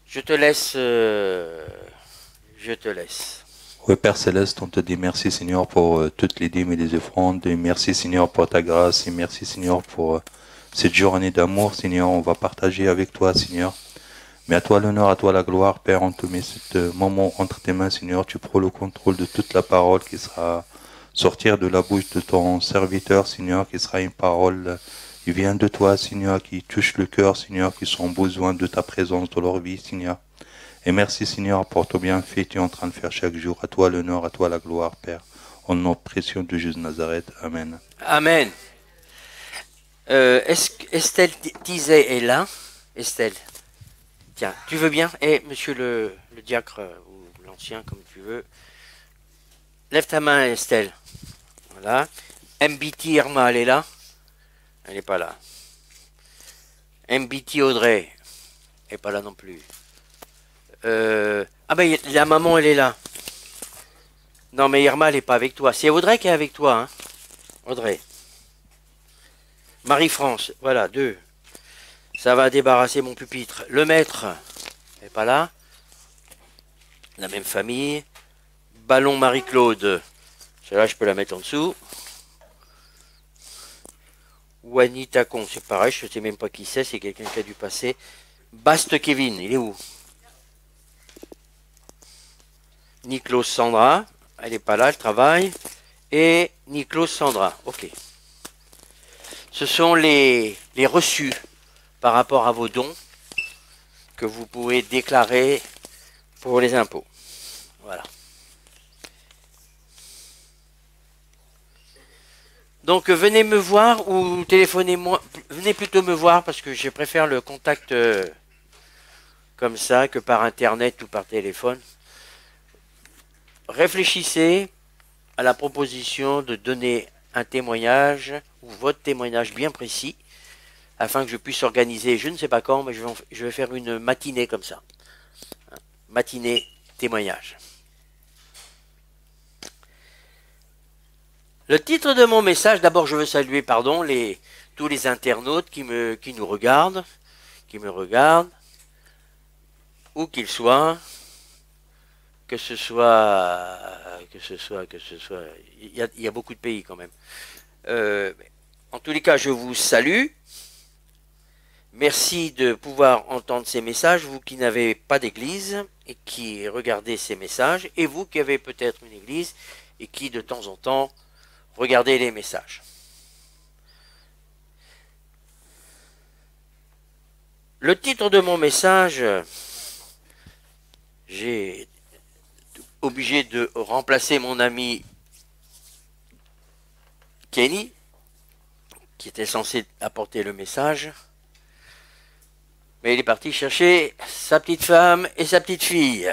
Je te laisse. Je te laisse. Oui, Père Céleste, on te dit merci Seigneur pour toutes les dîmes et les offrandes. Et merci Seigneur pour ta grâce. Et merci Seigneur pour cette journée d'amour, Seigneur. On va partager avec toi, Seigneur. Mais à toi l'honneur, à toi la gloire, Père. On te met ce moment entre tes mains, Seigneur. Tu prends le contrôle de toute la parole qui sera sortir de la bouche de ton serviteur, Seigneur, qui sera une parole qui vient de toi, Seigneur, qui touche le cœur, Seigneur, qui sont besoin de ta présence dans leur vie, Seigneur. Et merci, Seigneur, pour ton bienfait que tu es en train de faire chaque jour. À toi l'honneur, à toi la gloire, Père. Au nom précieux de Jésus de Nazareth. Amen. Amen. Est-ce qu'Estelle Tizet est là? Estelle, tiens, tu veux bien? Et monsieur le diacre, ou l'ancien, comme tu veux. Lève ta main, Estelle. Voilà. MBT Irma, elle est là? Elle n'est pas là. MBT Audrey. Elle n'est pas là non plus. Ah ben la maman elle est là. Non mais Irma elle n'est pas avec toi. C'est Audrey qui est avec toi. Hein. Audrey. Marie-France. Voilà, 2. Ça va débarrasser mon pupitre. Le maître. Elle n'est pas là. La même famille. Ballon Marie-Claude. Celle-là je peux la mettre en dessous. Wani Tacon. C'est pareil, je ne sais même pas qui c'est quelqu'un qui a dû passer. Bast Kevin. Il est où? Niklos Sandra, elle n'est pas là, elle travaille. Et Niklos Sandra, ok. Ce sont les reçus par rapport à vos dons que vous pouvez déclarer pour les impôts. Voilà. Donc venez me voir ou téléphonez-moi. Venez plutôt me voir parce que je préfère le contact comme ça que par internet ou par téléphone. Réfléchissez à la proposition de donner un témoignage ou votre témoignage bien précis afin que je puisse organiser, je ne sais pas quand, mais je vais faire une matinée comme ça. Matinée témoignage. Le titre de mon message, d'abord je veux saluer tous les internautes qui nous regardent, qui me regardent, où qu'ils soient. Que ce soit, il y a beaucoup de pays quand même. En tous les cas, je vous salue. Merci de pouvoir entendre ces messages, vous qui n'avez pas d'église et qui regardez ces messages, et vous qui avez peut-être une église et qui de temps en temps regardez les messages. Le titre de mon message, j'ai obligé de remplacer mon ami Kenny, qui était censé apporter le message. Mais il est parti chercher sa petite femme et sa petite fille.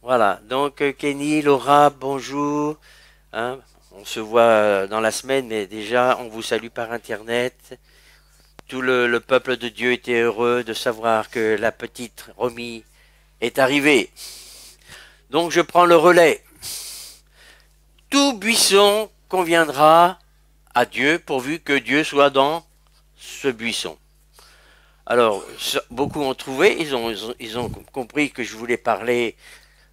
Voilà, donc Kenny, Laura, bonjour. Hein, on se voit dans la semaine, mais déjà on vous salue par internet. Tout le peuple de Dieu était heureux de savoir que la petite Romy est arrivée. Donc je prends le relais. Tout buisson conviendra à Dieu pourvu que Dieu soit dans ce buisson. Alors, beaucoup ont trouvé, ils ont compris que je voulais parler,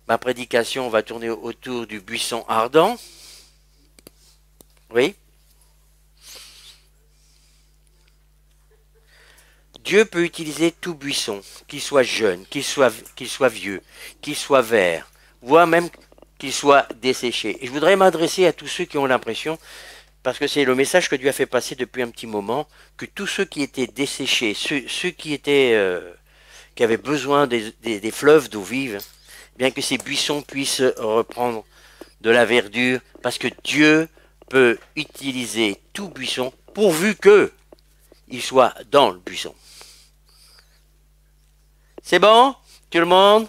ma prédication va tourner autour du buisson ardent. Oui. Dieu peut utiliser tout buisson, qu'il soit jeune, qu'il soit vieux, qu'il soit vert, voire même qu'il soit desséché. Et je voudrais m'adresser à tous ceux qui ont l'impression, parce que c'est le message que Dieu a fait passer depuis un petit moment, que tous ceux qui étaient desséchés, ceux qui avaient besoin des fleuves d'eau vive, bien que ces buissons puissent reprendre de la verdure, parce que Dieu peut utiliser tout buisson, pourvu que il soit dans le buisson. C'est bon, tout le monde?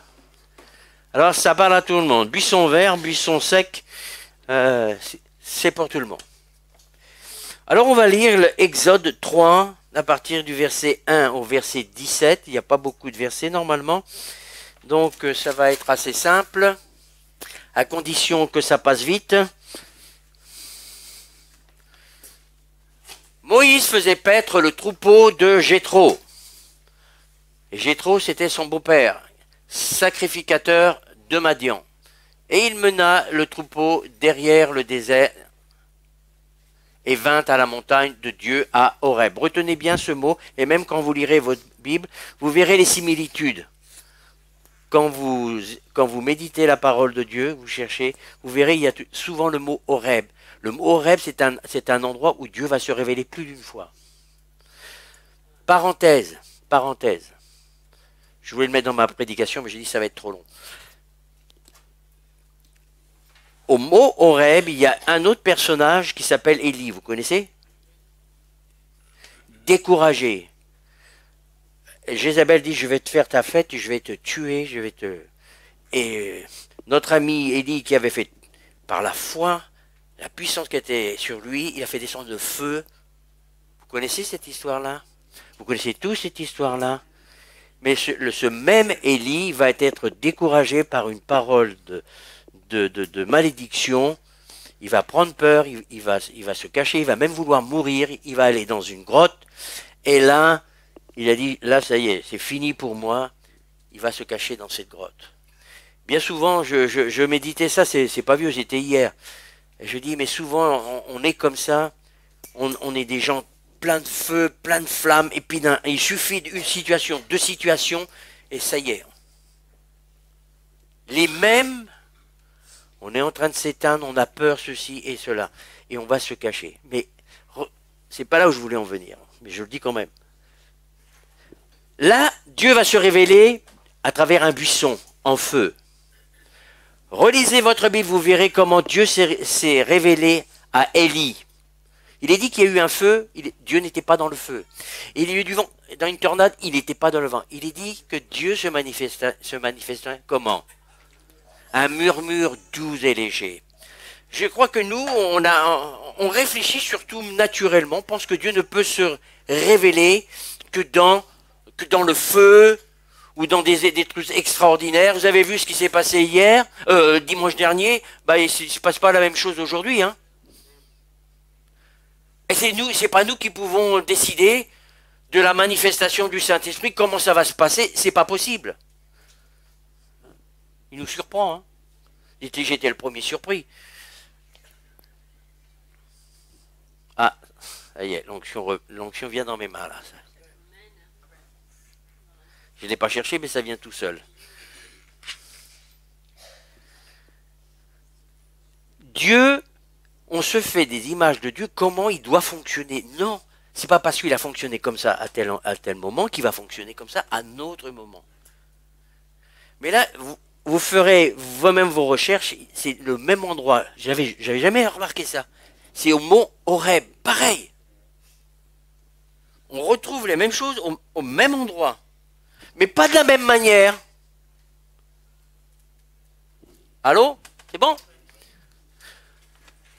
Alors ça parle à tout le monde. Buisson vert, buisson sec, c'est pour tout le monde. Alors on va lire l'Exode 3 à partir du verset 1 au verset 17. Il n'y a pas beaucoup de versets normalement. Donc ça va être assez simple, à condition que ça passe vite. Moïse faisait paître le troupeau de Jéthro. Et Jéthro, c'était son beau-père, sacrificateur de Madian. Et il mena le troupeau derrière le désert et vint à la montagne de Dieu à Horeb. Retenez bien ce mot, et même quand vous lirez votre Bible, vous verrez les similitudes. Quand vous méditez la parole de Dieu, vous cherchez, vous verrez, il y a souvent le mot Horeb. Le mot Horeb, c'est un endroit où Dieu va se révéler plus d'une fois. Parenthèse. Je voulais le mettre dans ma prédication, mais j'ai dit que ça va être trop long. Au mot Horeb, il y a un autre personnage qui s'appelle Élie. Vous connaissez? Découragé. Jézabel dit, je vais te faire ta fête, je vais te tuer, je vais te... Et notre ami Élie, qui avait fait par la foi, la puissance qui était sur lui, il a fait descendre le feu. Vous connaissez cette histoire-là? Vous connaissez tous cette histoire-là? Mais ce même Élie va être découragé par une parole de malédiction. Il va prendre peur, il va se cacher, il va même vouloir mourir, il va aller dans une grotte. Et là, il a dit, là ça y est, c'est fini pour moi. Il va se cacher dans cette grotte. Bien souvent, je méditais ça, c'est pas vieux, c'était hier. Et je dis, mais souvent, on est comme ça, on est des gens pleins de feu, pleins de flammes, et puis il suffit d'une situation, deux situations, et ça y est. Les mêmes, on est en train de s'éteindre, on a peur, ceci et cela, et on va se cacher. Mais c'est pas là où je voulais en venir, mais je le dis quand même. Là, Dieu va se révéler à travers un buisson en feu. Relisez votre Bible, vous verrez comment Dieu s'est révélé à Élie. Il est dit qu'il y a eu un feu, Dieu n'était pas dans le feu. Il y a eu du vent, dans une tornade, il n'était pas dans le vent. Il est dit que Dieu se manifesta comment? Un murmure doux et léger. Je crois que nous, on réfléchit surtout naturellement, on pense que Dieu ne peut se révéler que dans le feu, ou dans des trucs extraordinaires. Vous avez vu ce qui s'est passé hier, dimanche dernier, bah, il ne se passe pas la même chose aujourd'hui. Hein. Et c'est pas nous qui pouvons décider de la manifestation du Saint-Esprit, comment ça va se passer, c'est pas possible. Il nous surprend. Hein. J'étais le premier surpris. Ah, ça y est, l'onction vient dans mes mains là. Ça. Je ne l'ai pas cherché, mais ça vient tout seul. Dieu, on se fait des images de Dieu, comment il doit fonctionner. Non, c'est pas parce qu'il a fonctionné comme ça à tel moment qu'il va fonctionner comme ça à un autre moment. Mais là, vous ferez vous-même vos recherches, c'est le même endroit. J'avais jamais remarqué ça. C'est au mont Horeb, pareil. On retrouve les mêmes choses au même endroit. Mais pas de la même manière. Allô? C'est bon?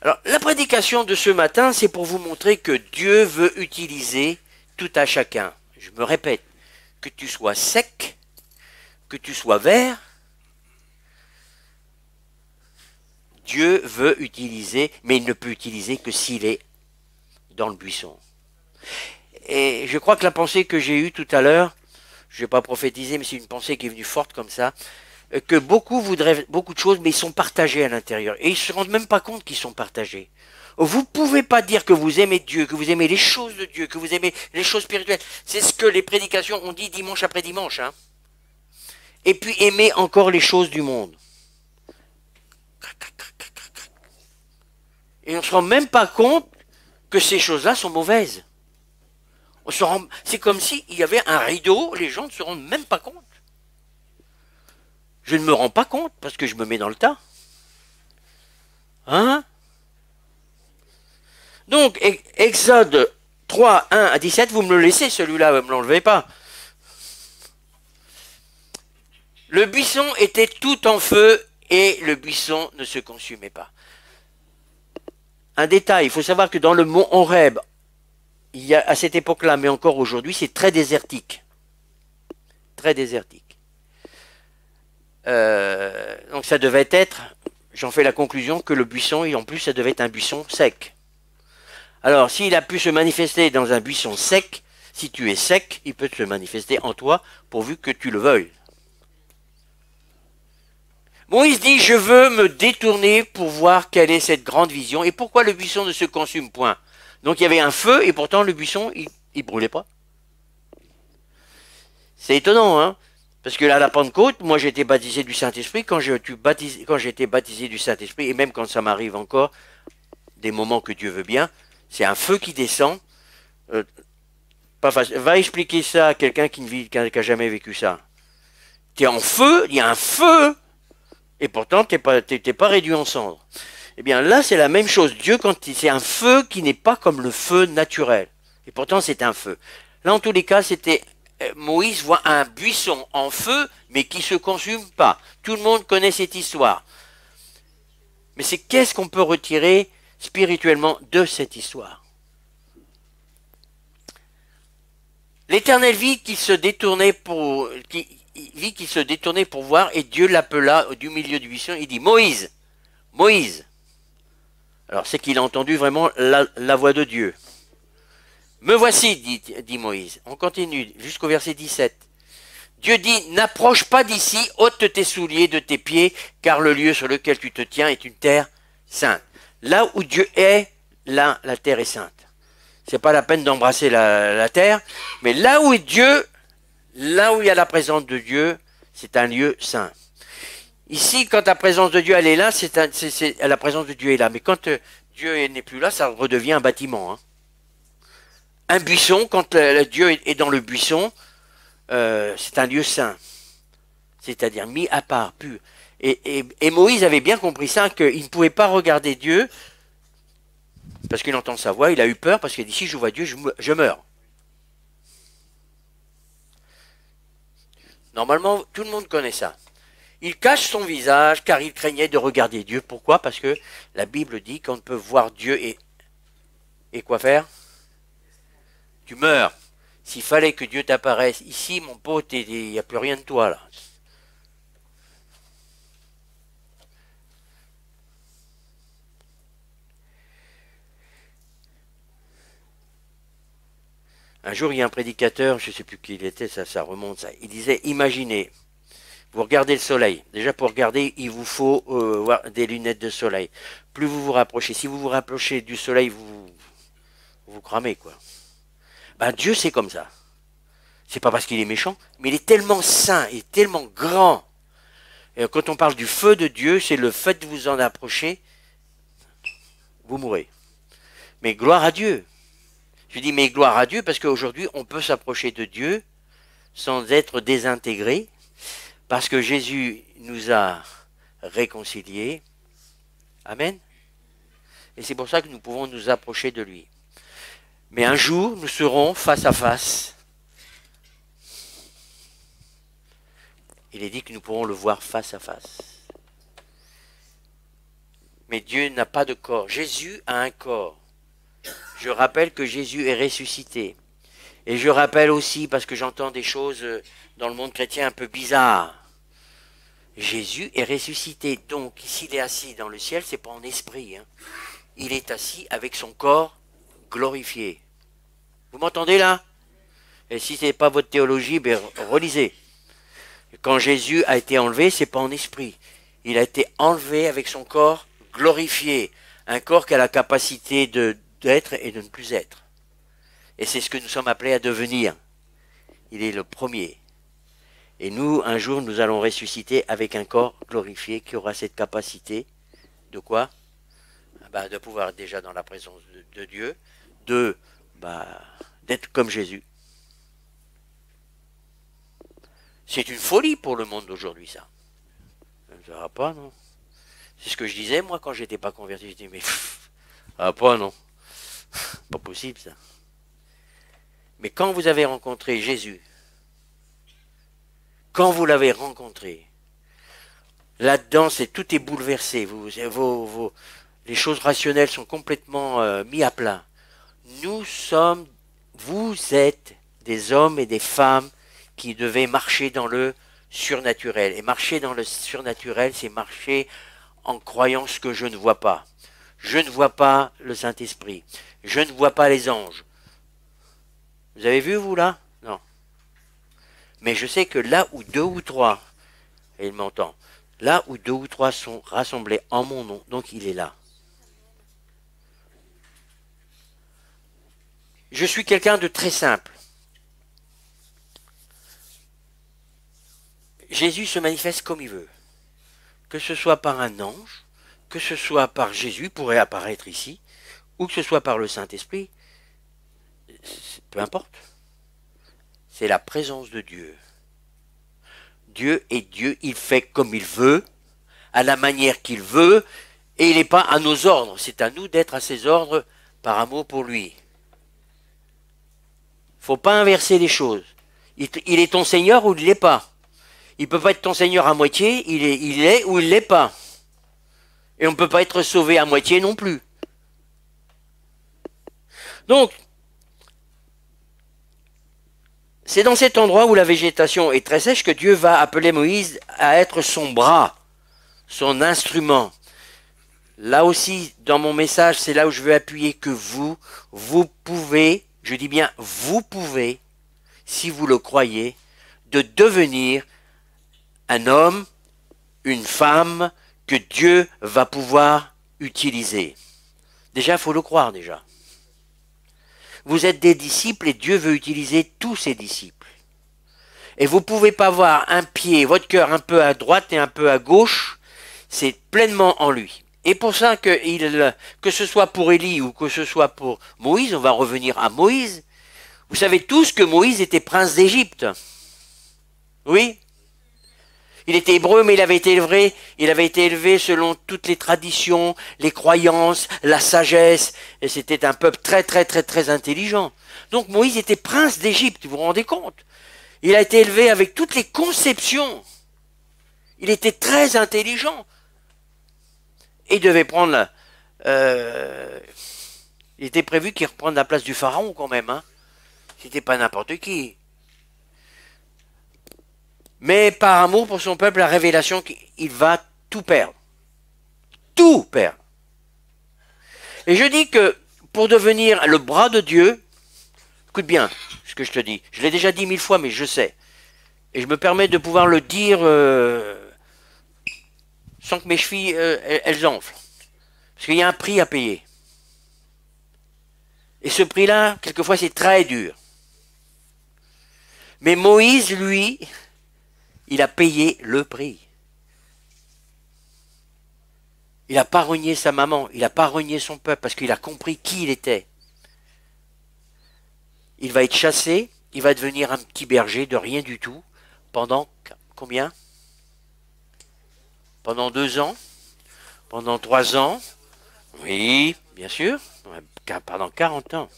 Alors, la prédication de ce matin, c'est pour vous montrer que Dieu veut utiliser tout à chacun. Je me répète, que tu sois sec, que tu sois vert, Dieu veut utiliser, mais il ne peut utiliser que s'il est dans le buisson. Et je crois que la pensée que j'ai eue tout à l'heure, je ne vais pas prophétiser, mais c'est une pensée qui est venue forte comme ça, que beaucoup voudraient beaucoup de choses, mais ils sont partagés à l'intérieur. Et ils ne se rendent même pas compte qu'ils sont partagés. Vous ne pouvez pas dire que vous aimez Dieu, que vous aimez les choses de Dieu, que vous aimez les choses spirituelles. C'est ce que les prédications ont dit dimanche après dimanche. Hein. Et puis aimer encore les choses du monde. Et on ne se rend même pas compte que ces choses-là sont mauvaises. C'est comme s'il y avait un rideau, les gens ne se rendent même pas compte. Je ne me rends pas compte parce que je me mets dans le tas. Hein? Donc, Exode 3, 1 à 17, vous me le laissez celui-là, vous ne me l'enlevez pas. Le buisson était tout en feu et le buisson ne se consumait pas. Un détail, il faut savoir que dans le mont Horeb, il y a, à cette époque-là, mais encore aujourd'hui, c'est très désertique. Très désertique. Donc ça devait être, j'en fais la conclusion, que le buisson, et en plus ça devait être un buisson sec. Alors s'il a pu se manifester dans un buisson sec, si tu es sec, il peut se manifester en toi, pourvu que tu le veuilles. Moïse dit, je veux me détourner pour voir quelle est cette grande vision, et pourquoi le buisson ne se consume point. Donc il y avait un feu, et pourtant le buisson, il brûlait pas. C'est étonnant, hein? Parce que là, à la Pentecôte, moi j'ai été baptisé du Saint-Esprit, quand j'ai été baptisé du Saint-Esprit, et même quand ça m'arrive encore, des moments que Dieu veut bien, c'est un feu qui descend. Pas facile. Va expliquer ça à quelqu'un qui n'a jamais vécu ça. Tu es en feu, il y a un feu, et pourtant tu n'es pas réduit en cendres. Eh bien là, c'est la même chose. Dieu, c'est un feu qui n'est pas comme le feu naturel. Et pourtant, c'est un feu. Là, en tous les cas, c'était... Moïse voit un buisson en feu, mais qui ne se consume pas. Tout le monde connaît cette histoire. Mais c'est qu'est-ce qu'on peut retirer spirituellement de cette histoire? L'Éternel vit qu'il se détournait pour voir, et Dieu l'appela du milieu du buisson. Il dit, Moïse, Moïse. Alors c'est qu'il a entendu vraiment la voix de Dieu. Me voici, dit Moïse. On continue jusqu'au verset 17. Dieu dit, n'approche pas d'ici, ôte tes souliers de tes pieds, car le lieu sur lequel tu te tiens est une terre sainte. Là où Dieu est, là, la terre est sainte. C'est pas la peine d'embrasser la terre, mais là où est Dieu, là où il y a la présence de Dieu, c'est un lieu saint. Ici, quand la présence de Dieu elle est là, la présence de Dieu est là. Mais quand Dieu n'est plus là, ça redevient un bâtiment. Hein. Un buisson, quand Dieu est dans le buisson, c'est un lieu saint. C'est-à-dire mis à part, pur. Et Moïse avait bien compris ça, qu'il ne pouvait pas regarder Dieu, parce qu'il entend sa voix, il a eu peur, parce qu'il dit, si je vois Dieu, je meurs. Normalement, tout le monde connaît ça. Il cache son visage, car il craignait de regarder Dieu. Pourquoi? Parce que la Bible dit qu'on ne peut voir Dieu et quoi faire? Tu meurs. S'il fallait que Dieu t'apparaisse ici, mon pote, il n'y a plus rien de toi là. Un jour, il y a un prédicateur, je ne sais plus qui il était, ça remonte, ça. Il disait, imaginez, vous regardez le soleil. Déjà, pour regarder, il vous faut des lunettes de soleil. Plus vous vous rapprochez, si vous vous rapprochez du soleil, vous cramez, quoi. Ben, Dieu, c'est comme ça. C'est pas parce qu'il est méchant, mais il est tellement saint, il est tellement grand. Et quand on parle du feu de Dieu, c'est le fait de vous en approcher, vous mourrez. Mais gloire à Dieu. Je dis mais gloire à Dieu parce qu'aujourd'hui, on peut s'approcher de Dieu sans être désintégré, parce que Jésus nous a réconciliés. Amen. Et c'est pour ça que nous pouvons nous approcher de lui. Mais un jour, nous serons face à face. Il est dit que nous pourrons le voir face à face. Mais Dieu n'a pas de corps. Jésus a un corps. Je rappelle que Jésus est ressuscité. Et je rappelle aussi, parce que j'entends des choses dans le monde chrétien un peu bizarres. Jésus est ressuscité. Donc, s'il est assis dans le ciel, c'est pas en esprit. Hein. Il est assis avec son corps glorifié. Vous m'entendez là? Et si ce n'est pas votre théologie, ben, relisez. Quand Jésus a été enlevé, c'est pas en esprit. Il a été enlevé avec son corps glorifié. Un corps qui a la capacité d'être et de ne plus être. Et c'est ce que nous sommes appelés à devenir. Il est le premier. Et nous, un jour, nous allons ressusciter avec un corps glorifié qui aura cette capacité de quoi? Ben, de pouvoir être déjà dans la présence de Dieu, d'être comme Jésus. C'est une folie pour le monde d'aujourd'hui, ça. Ça ne verra pas, non? C'est ce que je disais, moi, quand j'étais pas converti. Je disais, mais ça va pas, non? Pas possible, ça. Mais quand vous avez rencontré Jésus, quand vous l'avez rencontré, là-dedans, tout est bouleversé. Les choses rationnelles sont complètement mises à plat. Vous êtes des hommes et des femmes qui devaient marcher dans le surnaturel. Et marcher dans le surnaturel, c'est marcher en croyant ce que je ne vois pas. Je ne vois pas le Saint-Esprit. Je ne vois pas les anges. Vous avez vu, vous, là? Non. Mais je sais que là où 2 ou 3, et il m'entend, là où 2 ou 3 sont rassemblés en mon nom, donc il est là. Je suis quelqu'un de très simple. Jésus se manifeste comme il veut. Que ce soit par un ange, que ce soit par Jésus, pourrait apparaître ici, ou que ce soit par le Saint-Esprit, peu importe. C'est la présence de Dieu. Dieu est Dieu, il fait comme il veut, à la manière qu'il veut, et il n'est pas à nos ordres. C'est à nous d'être à ses ordres par amour pour lui. Il ne faut pas inverser les choses. Il est ton Seigneur ou il ne l'est pas. Il ne peut pas être ton Seigneur à moitié, il est ou il ne l'est pas. Et on ne peut pas être sauvé à moitié non plus. Donc, c'est dans cet endroit où la végétation est très sèche que Dieu va appeler Moïse à être son bras, son instrument. Là aussi, dans mon message, c'est là où je veux appuyer que vous pouvez, je dis bien vous pouvez, si vous le croyez, de devenir un homme, une femme que Dieu va pouvoir utiliser. Déjà, il faut le croire déjà. Vous êtes des disciples et Dieu veut utiliser tous ses disciples. Et vous ne pouvez pas avoir un pied, votre cœur un peu à droite et un peu à gauche, c'est pleinement en lui. Et pour ça que ce soit pour Élie ou que ce soit pour Moïse, on va revenir à Moïse, vous savez tous que Moïse était prince d'Égypte. Oui? Il était hébreu, mais il avait été élevé selon toutes les traditions, les croyances, la sagesse, et c'était un peuple très, très, très, très intelligent. Donc Moïse était prince d'Égypte, vous vous rendez compte? Il a été élevé avec toutes les conceptions. Il était très intelligent. Et il devait prendre il était prévu qu'il reprenne la place du pharaon quand même, hein. C'était pas n'importe qui. Mais par amour pour son peuple, la révélation qu'il va tout perdre. Tout perdre. Et je dis que pour devenir le bras de Dieu, écoute bien ce que je te dis. Je l'ai déjà dit 1000 fois, mais je sais. Et je me permets de pouvoir le dire sans que mes chevilles, elles enflent. Parce qu'il y a un prix à payer. Et ce prix-là, quelquefois, c'est très dur. Mais Moïse, lui, il a payé le prix. Il n'a pas renié sa maman, il n'a pas renié son peuple, parce qu'il a compris qui il était. Il va être chassé, il va devenir un petit berger de rien du tout, pendant combien? Pendant 2 ans? Pendant 3 ans? Oui, bien sûr, pendant 40 ans.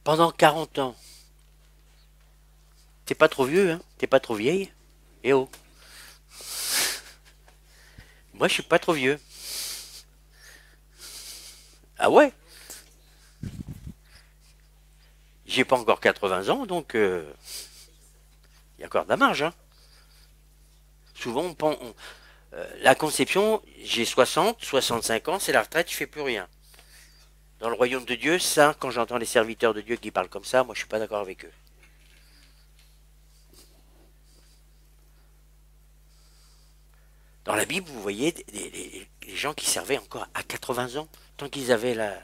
Pendant 40 ans. T'es pas trop vieux, hein? T'es pas trop vieille? Eh oh. Moi, je suis pas trop vieux. Ah ouais? J'ai pas encore 80 ans, donc il y a encore de la marge, hein? Souvent, la conception, j'ai 60, 65 ans, c'est la retraite, je fais plus rien. Dans le royaume de Dieu, ça, quand j'entends les serviteurs de Dieu qui parlent comme ça, moi je suis pas d'accord avec eux. Dans la Bible, vous voyez les gens qui servaient encore à 80 ans, tant qu'ils avaient la...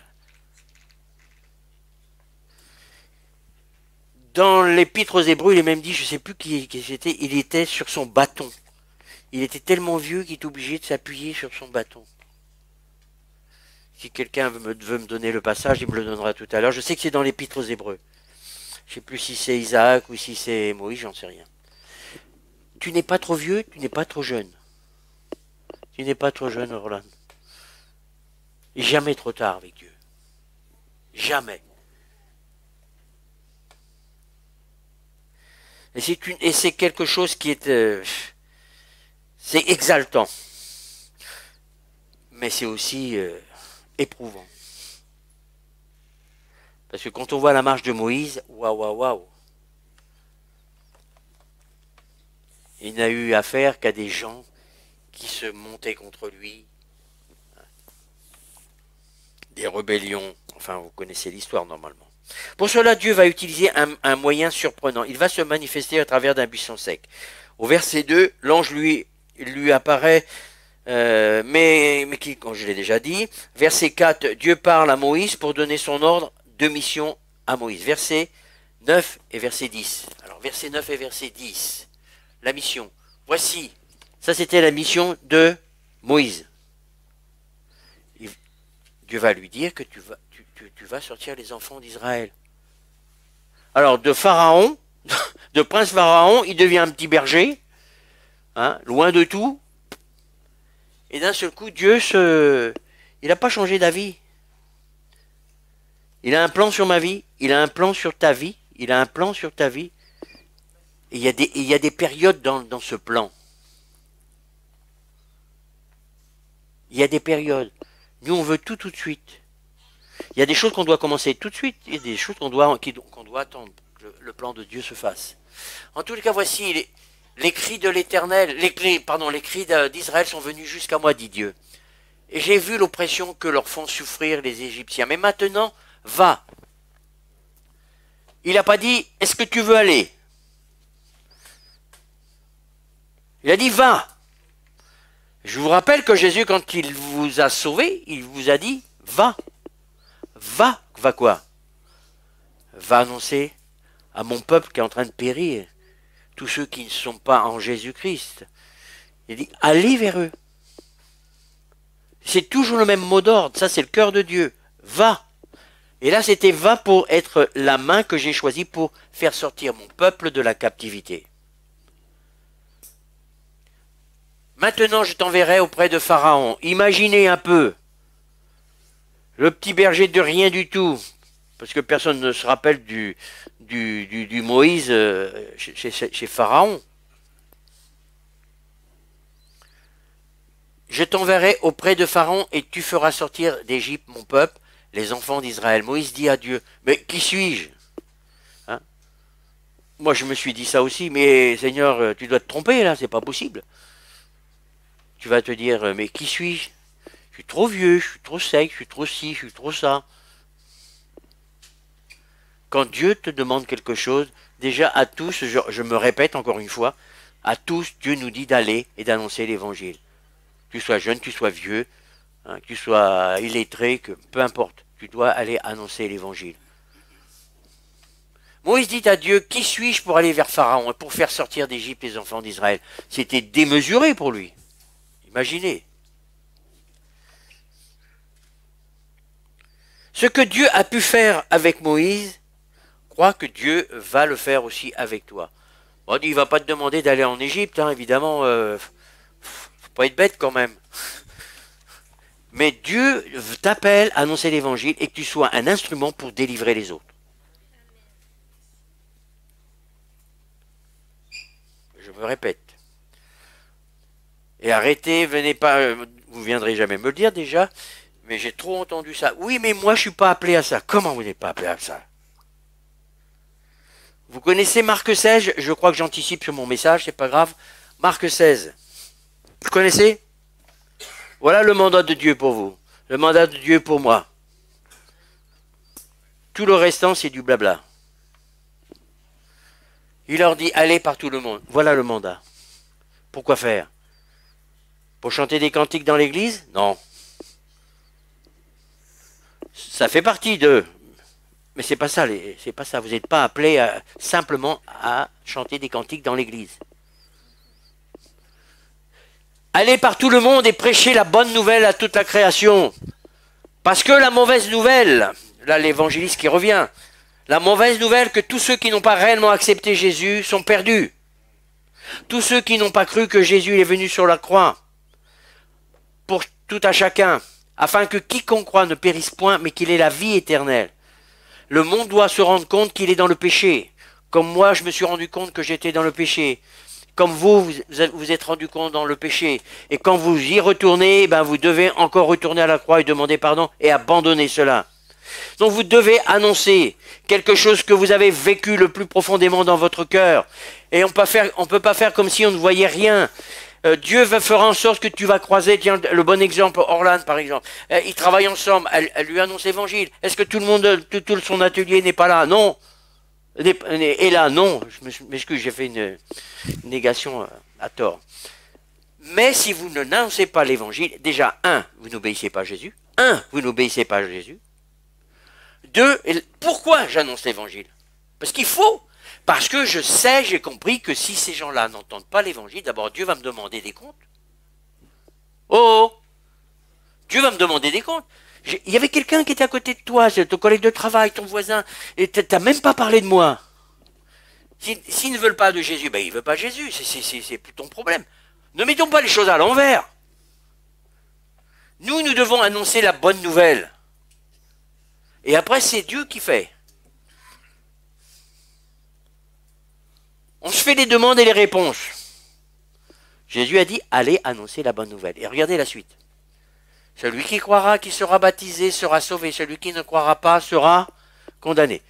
Dans l'Épître aux Hébreux, il est même dit, je ne sais plus qui c'était, il était sur son bâton. Il était tellement vieux qu'il est obligé de s'appuyer sur son bâton. Si quelqu'un veut me donner le passage, il me le donnera tout à l'heure. Je sais que c'est dans l'Épître aux Hébreux. Je ne sais plus si c'est Isaac ou si c'est Moïse, j'en sais rien. Tu n'es pas trop vieux, tu n'es pas trop jeune. Tu n'es pas trop jeune, Orlan. Et jamais trop tard avec Dieu. Jamais. Et c'est quelque chose qui est... c'est exaltant. Mais c'est aussi éprouvant. Parce que quand on voit la marche de Moïse, waouh, waouh, waouh. Il n'a eu affaire qu'à des gens qui se montaient contre lui. Des rébellions. Enfin, vous connaissez l'histoire normalement. Pour cela, Dieu va utiliser un moyen surprenant. Il va se manifester à travers d'un buisson sec. Au verset 2, l'ange lui apparaît, mais qui, quand je l'ai déjà dit. Verset 4, Dieu parle à Moïse pour donner son ordre de mission à Moïse. Verset 9 et verset 10. Alors, verset 9 et verset 10. La mission. Voici. Ça, c'était la mission de Moïse. Dieu va lui dire que tu vas sortir les enfants d'Israël. Alors, de Pharaon, de prince Pharaon, il devient un petit berger, hein, loin de tout. Et d'un seul coup, Dieu il n'a pas changé d'avis. Il a un plan sur ma vie, il a un plan sur ta vie, il a un plan sur ta vie. Et il y a des périodes dans ce plan. Il y a des périodes. Nous, on veut tout de suite. Il y a des choses qu'on doit commencer tout de suite. Il y a des choses qu'on doit attendre que le plan de Dieu se fasse. En tous les cas, voici les cris de l'Éternel, les cris d'Israël sont venus jusqu'à moi, dit Dieu. Et j'ai vu l'oppression que leur font souffrir les Égyptiens. Mais maintenant, va. Il n'a pas dit, est-ce que tu veux aller? Il a dit, va. Je vous rappelle que Jésus, quand il vous a sauvé, il vous a dit, va. Va quoi? Va annoncer à mon peuple qui est en train de périr, tous ceux qui ne sont pas en Jésus-Christ. Il dit, allez vers eux. C'est toujours le même mot d'ordre, ça c'est le cœur de Dieu. Va. Et là c'était va pour être la main que j'ai choisie pour faire sortir mon peuple de la captivité. Maintenant je t'enverrai auprès de Pharaon. Imaginez un peu. Le petit berger de rien du tout, parce que personne ne se rappelle du Moïse chez Pharaon. Je t'enverrai auprès de Pharaon et tu feras sortir d'Égypte mon peuple, les enfants d'Israël. Moïse dit à Dieu, mais qui suis-je? Hein? Moi je me suis dit ça aussi, mais Seigneur, tu dois te tromper là, c'est pas possible. Tu vas te dire, mais qui suis-je? Je suis trop vieux, je suis trop sec, je suis trop ci, je suis trop ça. Quand Dieu te demande quelque chose, déjà à tous, je me répète encore une fois, à tous, Dieu nous dit d'aller et d'annoncer l'évangile. Que tu sois jeune, que tu sois vieux, hein, que tu sois illettré, peu importe, tu dois aller annoncer l'évangile. Moïse dit à Dieu, qui suis-je pour aller vers Pharaon et pour faire sortir d'Égypte les enfants d'Israël? C'était démesuré pour lui. Imaginez. Ce que Dieu a pu faire avec Moïse, crois que Dieu va le faire aussi avec toi. Bon, il ne va pas te demander d'aller en Égypte, hein, évidemment, faut pas être bête quand même. Mais Dieu t'appelle à annoncer l'évangile et que tu sois un instrument pour délivrer les autres. Je me répète. Et arrêtez, venez pas, vous viendrez jamais me le dire déjà, mais j'ai trop entendu ça. Oui, mais moi, je suis pas appelé à ça. Comment vous n'êtes pas appelé à ça? Vous connaissez Marc 16? Je crois que j'anticipe sur mon message, c'est pas grave. Marc 16. Vous connaissez? Voilà le mandat de Dieu pour vous. Le mandat de Dieu pour moi. Tout le restant, c'est du blabla. Il leur dit, allez par tout le monde. Voilà le mandat. Pourquoi faire? Pour chanter des cantiques dans l'église? Non. Ça fait partie de... Mais c'est pas ça, c'est pas ça. Vous n'êtes pas appelé simplement à chanter des cantiques dans l'église. Allez par tout le monde et prêchez la bonne nouvelle à toute la création. Parce que la mauvaise nouvelle, là l'évangéliste qui revient, la mauvaise nouvelle que tous ceux qui n'ont pas réellement accepté Jésus sont perdus. Tous ceux qui n'ont pas cru que Jésus est venu sur la croix, pour tout à chacun, afin que quiconque croit ne périsse point, mais qu'il ait la vie éternelle. Le monde doit se rendre compte qu'il est dans le péché. Comme moi, je me suis rendu compte que j'étais dans le péché. Comme vous êtes rendu compte dans le péché. Et quand vous y retournez, ben vous devez encore retourner à la croix et demander pardon et abandonner cela. Donc vous devez annoncer quelque chose que vous avez vécu le plus profondément dans votre cœur. Et on ne peut pas faire comme si on ne voyait rien. Dieu va faire en sorte que tu vas croiser, tiens, le bon exemple, Orlane par exemple. Ils travaillent ensemble, elle lui annonce l'évangile. Est-ce que tout le monde, tout son atelier n'est pas là? Non. Et là, non. Je m'excuse, j'ai fait une négation à tort. Mais si vous n'annoncez pas l'évangile, déjà, vous n'obéissez pas à Jésus. Vous n'obéissez pas à Jésus. 2, pourquoi j'annonce l'évangile? Parce qu'il faut. Parce que je sais, j'ai compris que si ces gens-là n'entendent pas l'évangile, d'abord Dieu va me demander des comptes. Oh, Dieu va me demander des comptes. Il y avait quelqu'un qui était à côté de toi, c'est ton collègue de travail, ton voisin, et tu n'as même pas parlé de moi. S'ils ne veulent pas de Jésus, ben ils ne veulent pas de Jésus, c'est plus ton problème. Ne mettons pas les choses à l'envers. Nous devons annoncer la bonne nouvelle. Et après, c'est Dieu qui fait. On se fait les demandes et les réponses. Jésus a dit, allez annoncer la bonne nouvelle. Et regardez la suite. Celui qui croira, qui sera baptisé, sera sauvé. Celui qui ne croira pas sera condamné.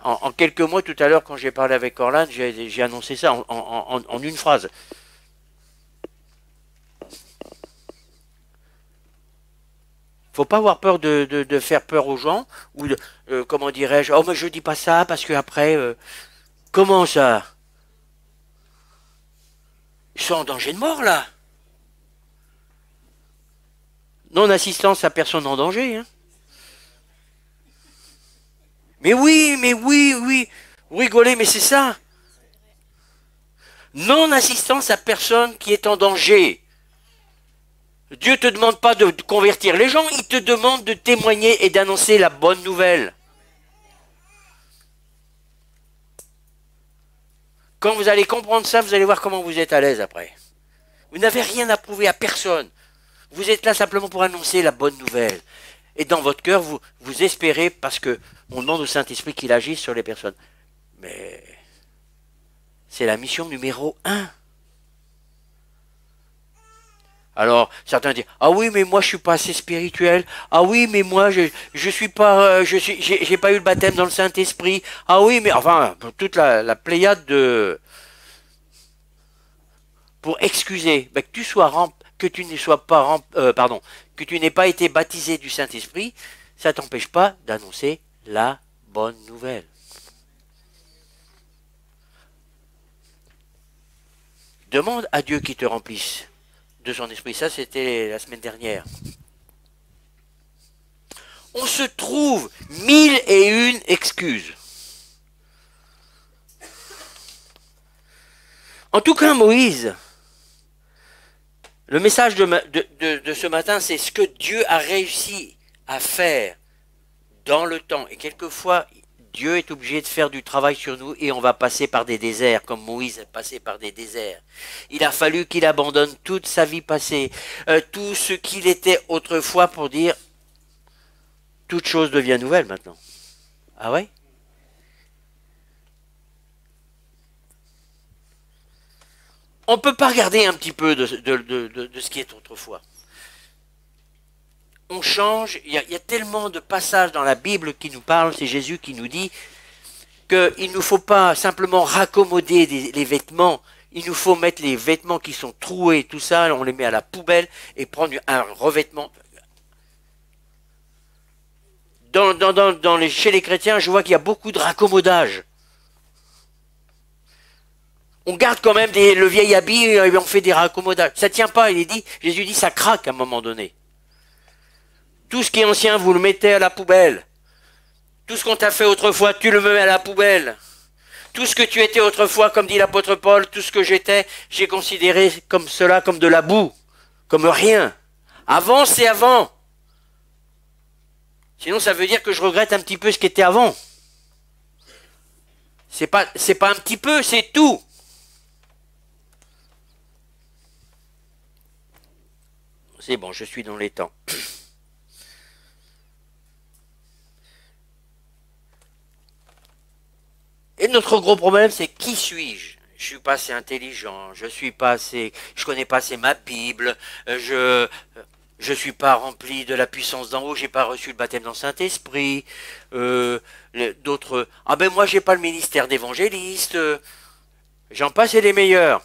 En quelques mots, tout à l'heure, quand j'ai parlé avec Orlane, j'ai annoncé ça en une phrase. Faut pas avoir peur de faire peur aux gens, ou comment dirais-je, oh mais je dis pas ça, parce que après, comment ça? Ils sont en danger de mort, là. Non-assistance à personne en danger. Hein. Mais oui, vous rigolez, mais c'est ça. Non-assistance à personne qui est en danger. Dieu ne te demande pas de convertir les gens, il te demande de témoigner et d'annoncer la bonne nouvelle. Quand vous allez comprendre ça, vous allez voir comment vous êtes à l'aise après. Vous n'avez rien à prouver à personne. Vous êtes là simplement pour annoncer la bonne nouvelle. Et dans votre cœur, vous espérez, parce que on demande au Saint-Esprit qu'il agisse sur les personnes. Mais c'est la mission numéro 1. Alors, certains disent, ah oui, mais moi je suis pas assez spirituel. Ah oui, mais moi je suis pas, j'ai pas eu le baptême dans le Saint-Esprit. Ah oui, mais enfin, toute la pléiade de, pour excuser, ben, que tu ne sois pas, que tu n'aies pas été baptisé du Saint-Esprit, ça t'empêche pas d'annoncer la bonne nouvelle. Demande à Dieu qu'il te remplisse de son esprit. Ça, c'était la semaine dernière. On se trouve 1001 excuses. En tout cas, Moïse, le message de ce matin, c'est ce que Dieu a réussi à faire dans le temps. Et quelquefois, Dieu est obligé de faire du travail sur nous et on va passer par des déserts, comme Moïse est passé par des déserts. Il a fallu qu'il abandonne toute sa vie passée, tout ce qu'il était autrefois pour dire toute chose devient nouvelle maintenant. Ah ouais? On ne peut pas regarder un petit peu de ce qui est autrefois. On change, il y a tellement de passages dans la Bible qui nous parlent, c'est Jésus qui nous dit qu'il ne nous faut pas simplement raccommoder les vêtements, il nous faut mettre les vêtements qui sont troués, tout ça, on les met à la poubelle et prendre un revêtement. Chez les chrétiens, je vois qu'il y a beaucoup de raccommodage. On garde quand même le vieil habit et on fait des raccommodages. Ça ne tient pas, Jésus dit ça craque à un moment donné. Tout ce qui est ancien, vous le mettez à la poubelle. Tout ce qu'on t'a fait autrefois, tu le mets à la poubelle. Tout ce que tu étais autrefois, comme dit l'apôtre Paul, tout ce que j'étais, j'ai considéré comme cela, comme de la boue, comme rien. Avant, c'est avant. Sinon, ça veut dire que je regrette un petit peu ce qui était avant. C'est pas un petit peu, c'est tout. C'est bon, je suis dans les temps. Et notre gros problème, c'est qui suis-je? Je suis pas assez intelligent, je connais pas assez ma Bible, je je ne suis pas rempli de la puissance d'en haut, j'ai pas reçu le baptême dans le Saint-Esprit, d'autres, ah ben moi j'ai pas le ministère d'évangéliste, j'en passe et les meilleurs.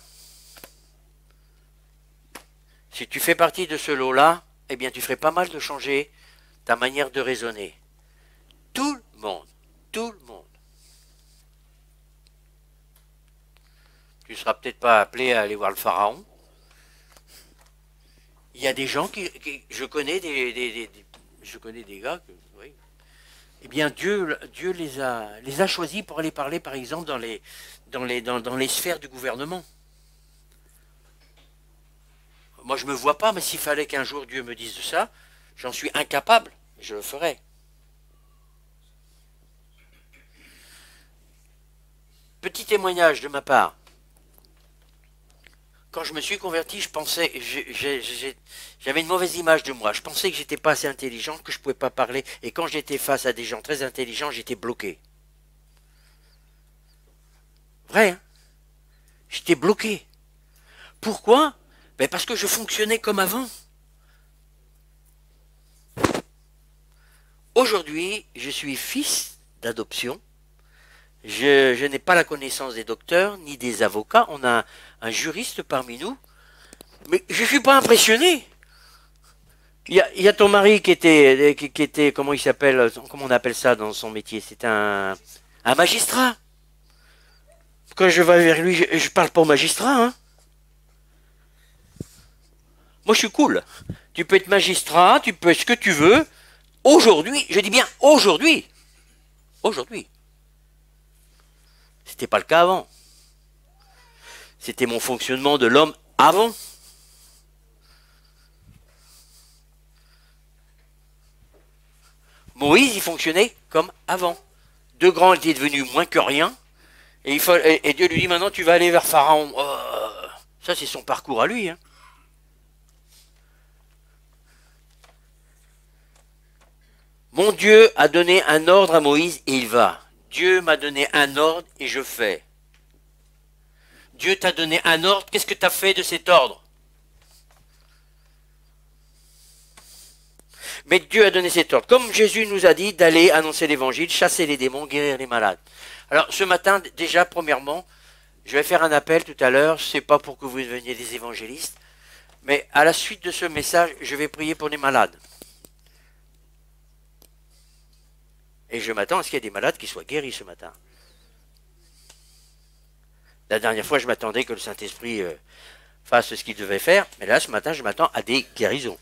Si tu fais partie de ce lot-là, eh bien tu ferais pas mal de changer ta manière de raisonner. Tout le monde. Tu ne seras peut-être pas appelé à aller voir le pharaon. Il y a des gens je connais des gars, oui. Eh bien Dieu les a choisis pour aller parler, par exemple, dans les sphères du gouvernement. Moi je ne me vois pas, mais s'il fallait qu'un jour Dieu me dise ça, j'en suis incapable, je le ferai. Petit témoignage de ma part. Quand je me suis converti, je pensais, j'avais une mauvaise image de moi. Je pensais que j'étais pas assez intelligent, que je pouvais pas parler. Et quand j'étais face à des gens très intelligents, j'étais bloqué. Vrai, hein? J'étais bloqué. Pourquoi? Ben parce que je fonctionnais comme avant. Aujourd'hui, je suis fils d'adoption. Je n'ai pas la connaissance des docteurs ni des avocats. On a un juriste parmi nous. Mais je ne suis pas impressionné. Il y a ton mari qui était, comment il s'appelle, comment on appelle ça dans son métier? C'est un magistrat. Quand je vais vers lui, je parle pas au magistrat. Hein. Moi, je suis cool. Tu peux être magistrat, tu peux être ce que tu veux. Aujourd'hui, je dis bien aujourd'hui. Aujourd'hui. C'était pas le cas avant. C'était mon fonctionnement de l'homme avant. Moïse, il fonctionnait comme avant. Deux grands étaient devenus moins que rien. Et Dieu lui dit, maintenant tu vas aller vers Pharaon. Oh, ça, c'est son parcours à lui. Hein. Mon Dieu a donné un ordre à Moïse et il va. Dieu m'a donné un ordre et je fais. Dieu t'a donné un ordre, qu'est-ce que tu as fait de cet ordre? Mais Dieu a donné cet ordre. Comme Jésus nous a dit d'aller annoncer l'évangile, chasser les démons, guérir les malades. Alors ce matin, déjà, premièrement, je vais faire un appel tout à l'heure, c'est pas pour que vous deveniez des évangélistes, mais à la suite de ce message, je vais prier pour les malades. Et je m'attends à ce qu'il y ait des malades qui soient guéris ce matin. La dernière fois, je m'attendais que le Saint-Esprit fasse ce qu'il devait faire, mais là, ce matin, je m'attends à des guérisons.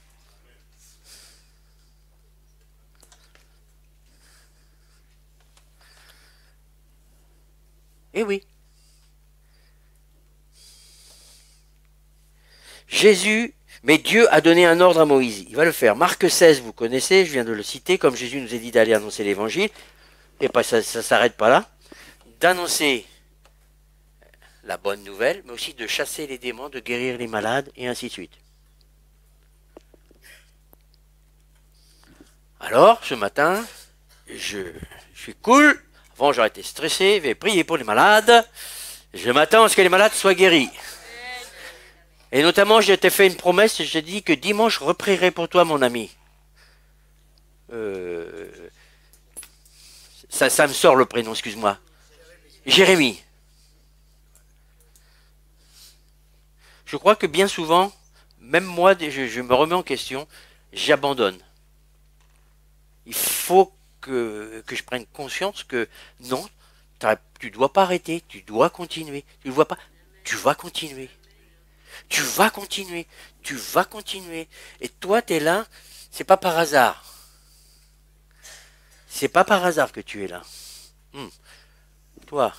Eh oui. Jésus, mais Dieu a donné un ordre à Moïse. Il va le faire. Marc 16, vous connaissez, je viens de le citer, comme Jésus nous a dit d'aller annoncer l'évangile. Et pas, ça ne s'arrête pas là. D'annoncer la bonne nouvelle, mais aussi de chasser les démons, de guérir les malades, et ainsi de suite. Alors, ce matin, je suis cool. Avant, j'aurais été stressé, je vais prier pour les malades. Je m'attends à ce que les malades soient guéris. Et notamment, j'ai été fait une promesse, j'ai dit que dimanche, je reprierai pour toi, mon ami. Ça me sort le prénom, excuse-moi. Jérémie. Je crois que bien souvent, même moi, je me remets en question, j'abandonne. Il faut que je prenne conscience que non, tu ne dois pas arrêter, tu dois continuer. Tu ne vois pas, tu vas continuer. Tu vas continuer, tu vas continuer. Et toi, tu es là, c'est pas par hasard. C'est pas par hasard que tu es là. Toi.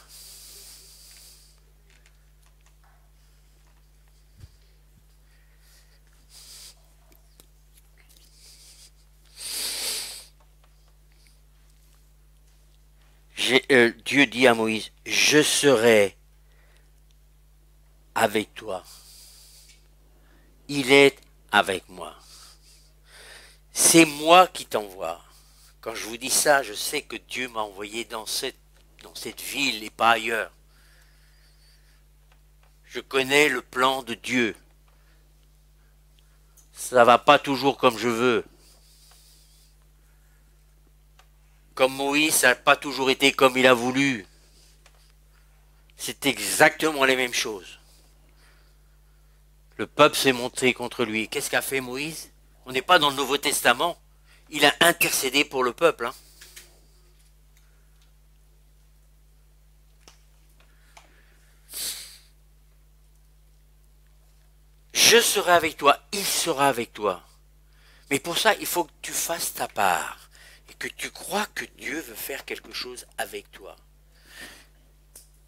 Dieu dit à Moïse, je serai avec toi. Il est avec moi. C'est moi qui t'envoie. Quand je vous dis ça, je sais que Dieu m'a envoyé dans cette ville et pas ailleurs. Je connais le plan de Dieu. Ça va pas toujours comme je veux. Comme Moïse, ça n'a pas toujours été comme il a voulu. C'est exactement les mêmes choses. Le peuple s'est monté contre lui. Qu'est-ce qu'a fait Moïse? On n'est pas dans le Nouveau Testament. Il a intercédé pour le peuple. Hein. Je serai avec toi, il sera avec toi. Mais pour ça, il faut que tu fasses ta part. Et que tu crois que Dieu veut faire quelque chose avec toi.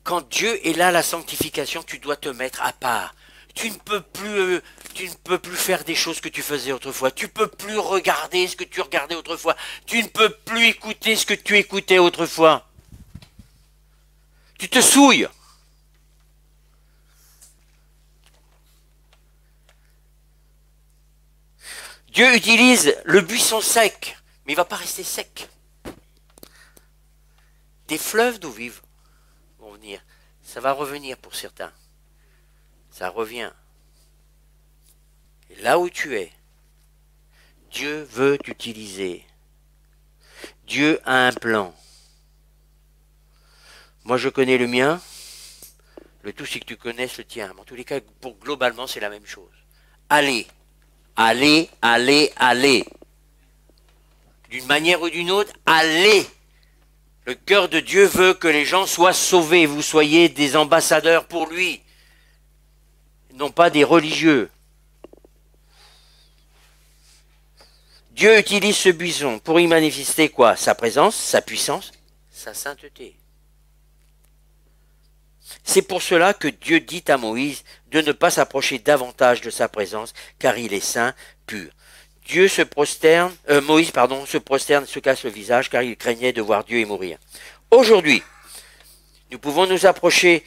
Quand Dieu est là, la sanctification, tu dois te mettre à part. Tu ne peux plus faire des choses que tu faisais autrefois. Tu ne peux plus regarder ce que tu regardais autrefois. Tu ne peux plus écouter ce que tu écoutais autrefois. Tu te souilles. Dieu utilise le buisson sec, mais il ne va pas rester sec. Des fleuves d'eau vive vont venir. Ça va revenir pour certains. Ça revient. Et là où tu es, Dieu veut t'utiliser. Dieu a un plan. Moi, je connais le mien. Le tout, c'est que tu connaisses le tien. En tous les cas, globalement, c'est la même chose. Allez. Allez, allez, allez. D'une manière ou d'une autre, allez. Le cœur de Dieu veut que les gens soient sauvés. Vous soyez des ambassadeurs pour lui. Non pas des religieux. Dieu utilise ce buisson pour y manifester quoi? Sa présence, sa puissance, sa sainteté. C'est pour cela que Dieu dit à Moïse de ne pas s'approcher davantage de sa présence, car il est saint, pur. Moïse se prosterne, se cache le visage, car il craignait de voir Dieu et mourir. Aujourd'hui, nous pouvons nous approcher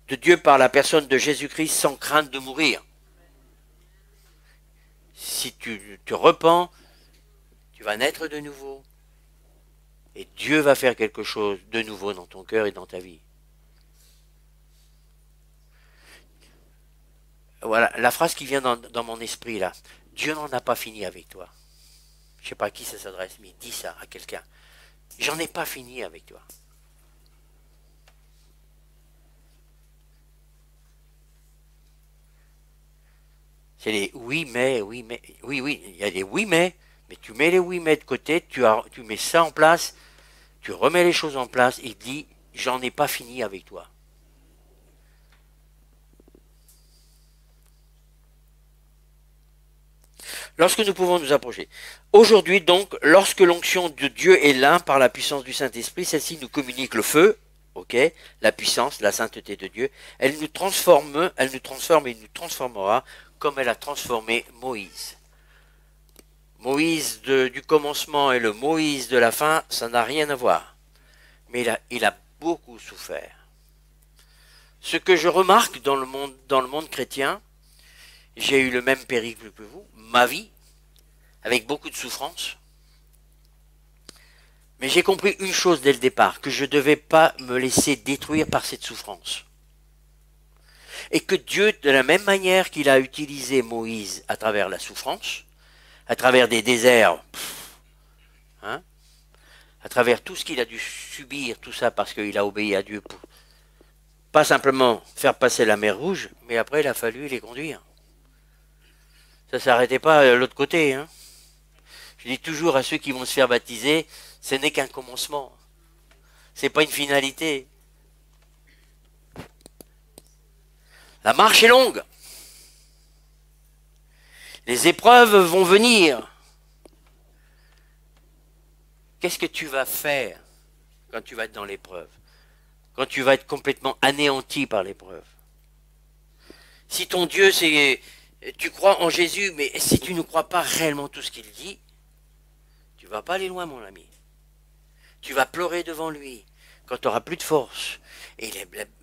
de Dieu par la personne de Jésus-Christ sans crainte de mourir. Si tu te repens, tu vas naître de nouveau. Et Dieu va faire quelque chose de nouveau dans ton cœur et dans ta vie. Voilà, la phrase qui vient dans mon esprit là. Dieu n'en a pas fini avec toi. Je ne sais pas à qui ça s'adresse, mais dis ça à quelqu'un. J'en ai pas fini avec toi. C'est les oui mais, oui, il y a des oui mais tu mets les oui mais de côté, tu mets ça en place, tu remets les choses en place et dis, j'en ai pas fini avec toi. Lorsque nous pouvons nous approcher. Aujourd'hui donc, lorsque l'onction de Dieu est là par la puissance du Saint-Esprit, celle-ci nous communique le feu, ok, la puissance, la sainteté de Dieu. Elle nous transforme et nous transformera comme elle a transformé Moïse. Moïse du commencement et le Moïse de la fin, ça n'a rien à voir. Mais il a beaucoup souffert. Ce que je remarque dans le monde chrétien, j'ai eu le même périple que vous, ma vie, avec beaucoup de souffrance. Mais j'ai compris une chose dès le départ, que je ne devais pas me laisser détruire par cette souffrance. Et que Dieu, de la même manière qu'il a utilisé Moïse à travers la souffrance, à travers des déserts, à travers tout ce qu'il a dû subir, tout ça parce qu'il a obéi à Dieu pour pas simplement faire passer la mer Rouge, mais après il a fallu les conduire. Ça ne s'arrêtait pas à l'autre côté. Hein. Je dis toujours à ceux qui vont se faire baptiser, ce n'est qu'un commencement. Ce n'est pas une finalité. La marche est longue. Les épreuves vont venir. Qu'est-ce que tu vas faire quand tu vas être dans l'épreuve? Quand tu vas être complètement anéanti par l'épreuve? Si ton Dieu, tu crois en Jésus, mais si tu ne crois pas réellement tout ce qu'il dit, tu ne vas pas aller loin, mon ami. Tu vas pleurer devant lui quand tu n'auras plus de force. Et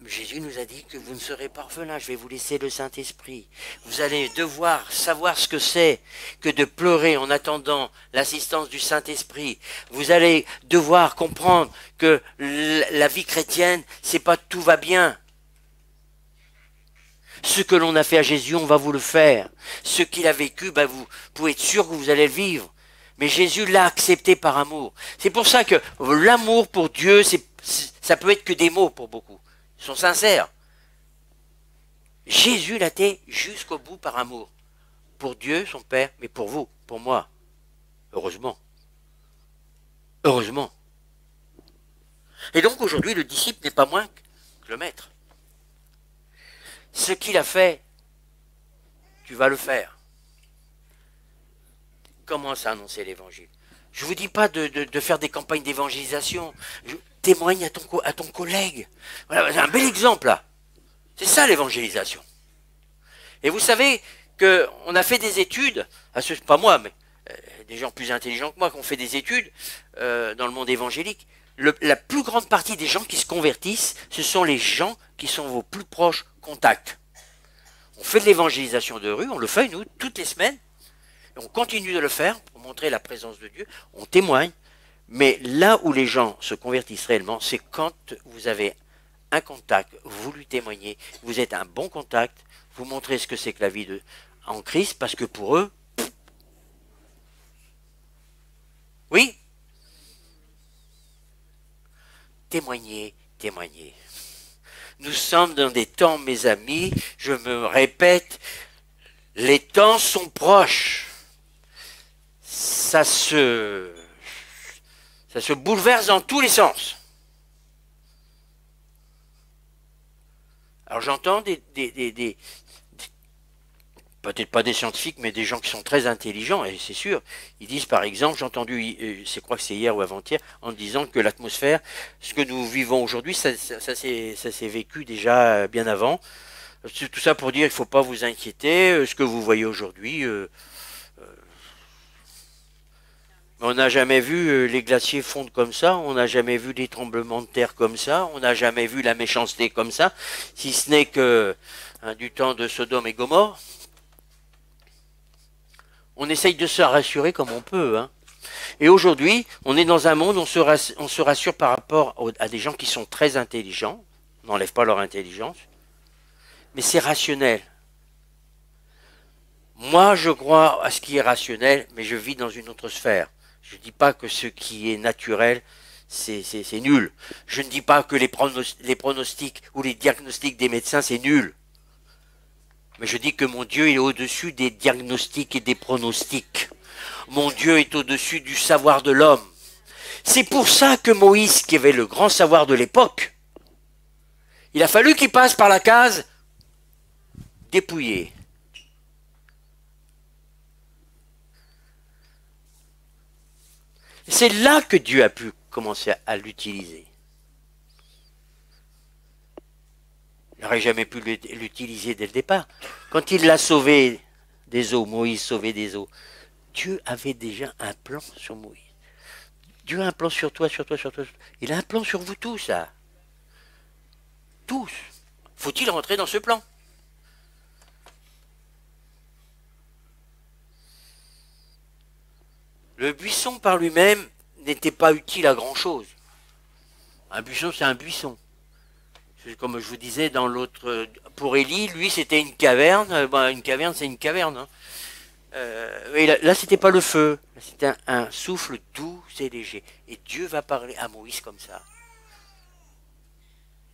Jésus nous a dit que vous ne serez pas orphelins, je vais vous laisser le Saint-Esprit. Vous allez devoir savoir ce que c'est que de pleurer en attendant l'assistance du Saint-Esprit. Vous allez devoir comprendre que la vie chrétienne, c'est pas tout va bien. Ce que l'on a fait à Jésus, on va vous le faire. Ce qu'il a vécu, ben vous pouvez être sûr que vous allez le vivre. Mais Jésus l'a accepté par amour. C'est pour ça que l'amour pour Dieu, ça peut être que des mots pour beaucoup. Ils sont sincères. Jésus l'a été jusqu'au bout par amour. Pour Dieu, son Père, mais pour vous, pour moi. Heureusement. Heureusement. Et donc aujourd'hui, le disciple n'est pas moins que le maître. Ce qu'il a fait, tu vas le faire. Commence à annoncer l'évangile. Je ne vous dis pas de faire des campagnes d'évangélisation. Témoigne à ton collègue. Voilà, c'est un bel exemple là. C'est ça l'évangélisation. Et vous savez qu'on a fait des études, pas moi, mais des gens plus intelligents que moi qui ont fait des études dans le monde évangélique. La plus grande partie des gens qui se convertissent, ce sont les gens qui sont vos plus proches contacts. On fait de l'évangélisation de rue, on le fait nous, toutes les semaines, et on continue de le faire pour montrer la présence de Dieu, on témoigne, mais là où les gens se convertissent réellement, c'est quand vous avez un contact, vous lui témoignez, vous êtes un bon contact, vous montrez ce que c'est que la vie en Christ, parce que pour eux, oui, témoignez, témoignez. Nous sommes dans des temps, mes amis, je me répète, les temps sont proches. Ça se bouleverse dans tous les sens. Alors j'entends peut-être pas des scientifiques, mais des gens qui sont très intelligents, et c'est sûr, ils disent par exemple, j'ai entendu, je crois que c'est hier ou avant-hier, en disant que l'atmosphère, ce que nous vivons aujourd'hui, ça s'est vécu déjà bien avant. Tout ça pour dire, il ne faut pas vous inquiéter, ce que vous voyez aujourd'hui, on n'a jamais vu les glaciers fondre comme ça, on n'a jamais vu des tremblements de terre comme ça, on n'a jamais vu la méchanceté comme ça, si ce n'est que du temps de Sodome et Gomorrhe. On essaye de se rassurer comme on peut. Hein. Et aujourd'hui, on est dans un monde où on se rassure par rapport à des gens qui sont très intelligents. On n'enlève pas leur intelligence. Mais c'est rationnel. Moi, je crois à ce qui est rationnel, mais je vis dans une autre sphère. Je ne dis pas que ce qui est naturel, c'est nul. Je ne dis pas que les pronostics ou les diagnostics des médecins, c'est nul. Mais je dis que mon Dieu est au-dessus des diagnostics et des pronostics. Mon Dieu est au-dessus du savoir de l'homme. C'est pour ça que Moïse, qui avait le grand savoir de l'époque, il a fallu qu'il passe par la case dépouillée. C'est là que Dieu a pu commencer à l'utiliser. Il n'aurait jamais pu l'utiliser dès le départ. Quand il l'a sauvé des eaux, Moïse sauvé des eaux, Dieu avait déjà un plan sur Moïse. Dieu a un plan sur toi, sur toi, sur toi. Il a un plan sur vous tous, là. Tous. Faut-il rentrer dans ce plan? Le buisson par lui-même n'était pas utile à grand-chose. Un buisson, c'est un buisson. Comme je vous disais dans l'autre, pour Élie, lui c'était une caverne. Une caverne, c'est une caverne. Hein. Et là, c'était pas le feu. C'était un souffle doux et léger. Et Dieu va parler à Moïse comme ça.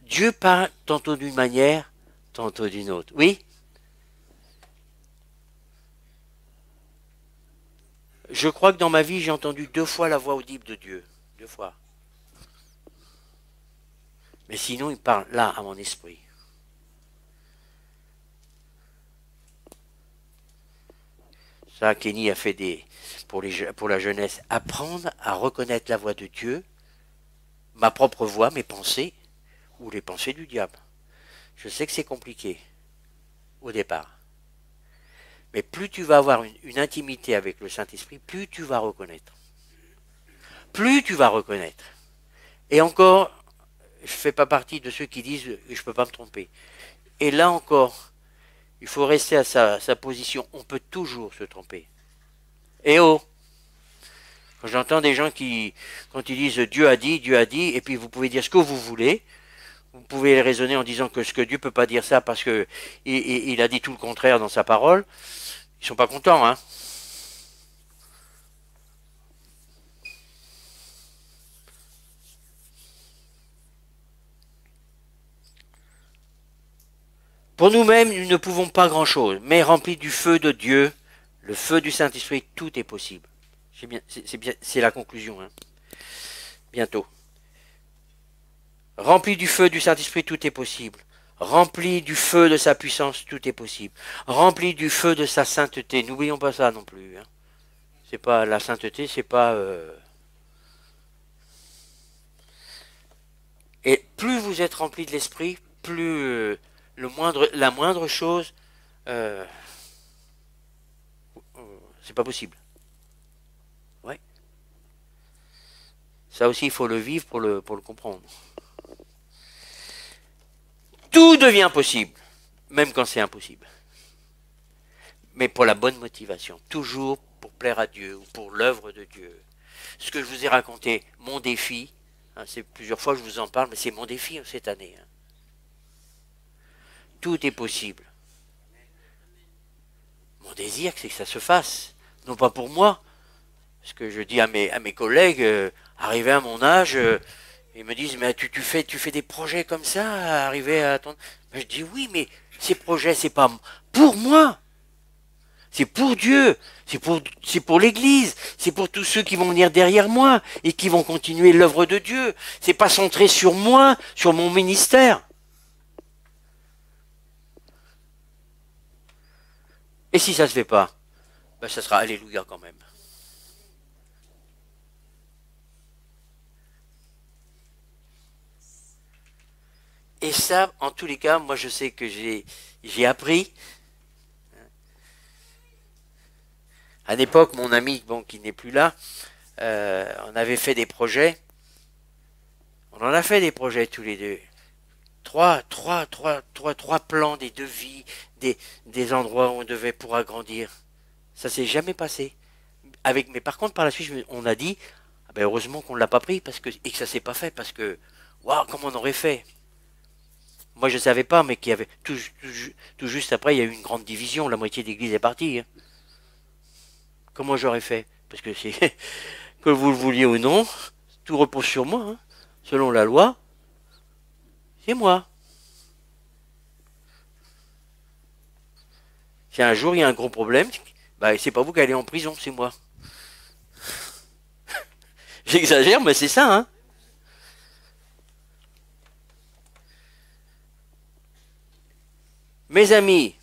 Dieu parle tantôt d'une manière, tantôt d'une autre. Oui? Je crois que dans ma vie, j'ai entendu 2 fois la voix audible de Dieu. 2 fois. Mais sinon, il parle là, à mon esprit. Ça, Kenny a fait pour la jeunesse, apprendre à reconnaître la voix de Dieu, ma propre voix, mes pensées, ou les pensées du diable. Je sais que c'est compliqué, au départ. Mais plus tu vas avoir une intimité avec le Saint-Esprit, plus tu vas reconnaître. Plus tu vas reconnaître. Et encore, je ne fais pas partie de ceux qui disent « je ne peux pas me tromper ». Et là encore, il faut rester à sa position. On peut toujours se tromper. Et oh, quand j'entends des gens quand ils disent « Dieu a dit », et puis vous pouvez dire ce que vous voulez, Vous pouvez raisonner en disant que ce que Dieu peut pas dire ça parce que il a dit tout le contraire dans sa parole. Ils sont pas contents, hein. Pour nous-mêmes, nous ne pouvons pas grand-chose, mais remplis du feu de Dieu, le feu du Saint-Esprit, tout est possible. C'est la conclusion, hein. Bientôt. Rempli du feu du Saint-Esprit, tout est possible. Rempli du feu de sa puissance, tout est possible. Rempli du feu de sa sainteté. N'oublions pas ça non plus, hein. C'est pas la sainteté, c'est pas. Et plus vous êtes rempli de l'Esprit, plus la moindre chose, c'est pas possible. Ouais. Ça aussi, il faut le vivre pour le comprendre. Tout devient possible, même quand c'est impossible. Mais pour la bonne motivation, toujours pour plaire à Dieu ou pour l'œuvre de Dieu. Ce que je vous ai raconté, mon défi, hein, c'est plusieurs fois que je vous en parle, mais c'est mon défi cette année. Hein. Tout est possible. Mon désir, c'est que ça se fasse. Non pas pour moi. Parce que je dis à mes collègues, arrivés à mon âge, ils me disent, mais tu fais des projets comme ça, arriver à ton... Mais je dis, oui, mais ces projets, c'est pas pour moi. C'est pour Dieu. C'est pour l'Église. C'est pour tous ceux qui vont venir derrière moi et qui vont continuer l'œuvre de Dieu. C'est pas centré sur moi, sur mon ministère. Et si ça se fait pas, ben ça sera alléluia quand même. Et ça, en tous les cas, moi je sais que j'ai appris. À l'époque, mon ami, bon, qui n'est plus là, on avait fait des projets. On en a fait des projets tous les deux. Trois plans, des devis, des endroits où on devait pour agrandir. Ça s'est jamais passé. Mais par contre, par la suite, on a dit, ah ben heureusement qu'on ne l'a pas pris et que ça s'est pas fait parce que, waouh, comment on aurait fait? Moi, je ne savais pas, mais qu'il y avait tout juste après, il y a eu une grande division. La moitié de l'église est partie. Hein. Comment j'aurais fait? Parce que c'est que vous le vouliez ou non, tout repose sur moi. Hein. Selon la loi, c'est moi. Si un jour il y a un gros problème, bah, c'est pas vous qui allez en prison, c'est moi. J'exagère, mais c'est ça, hein. Mes amis,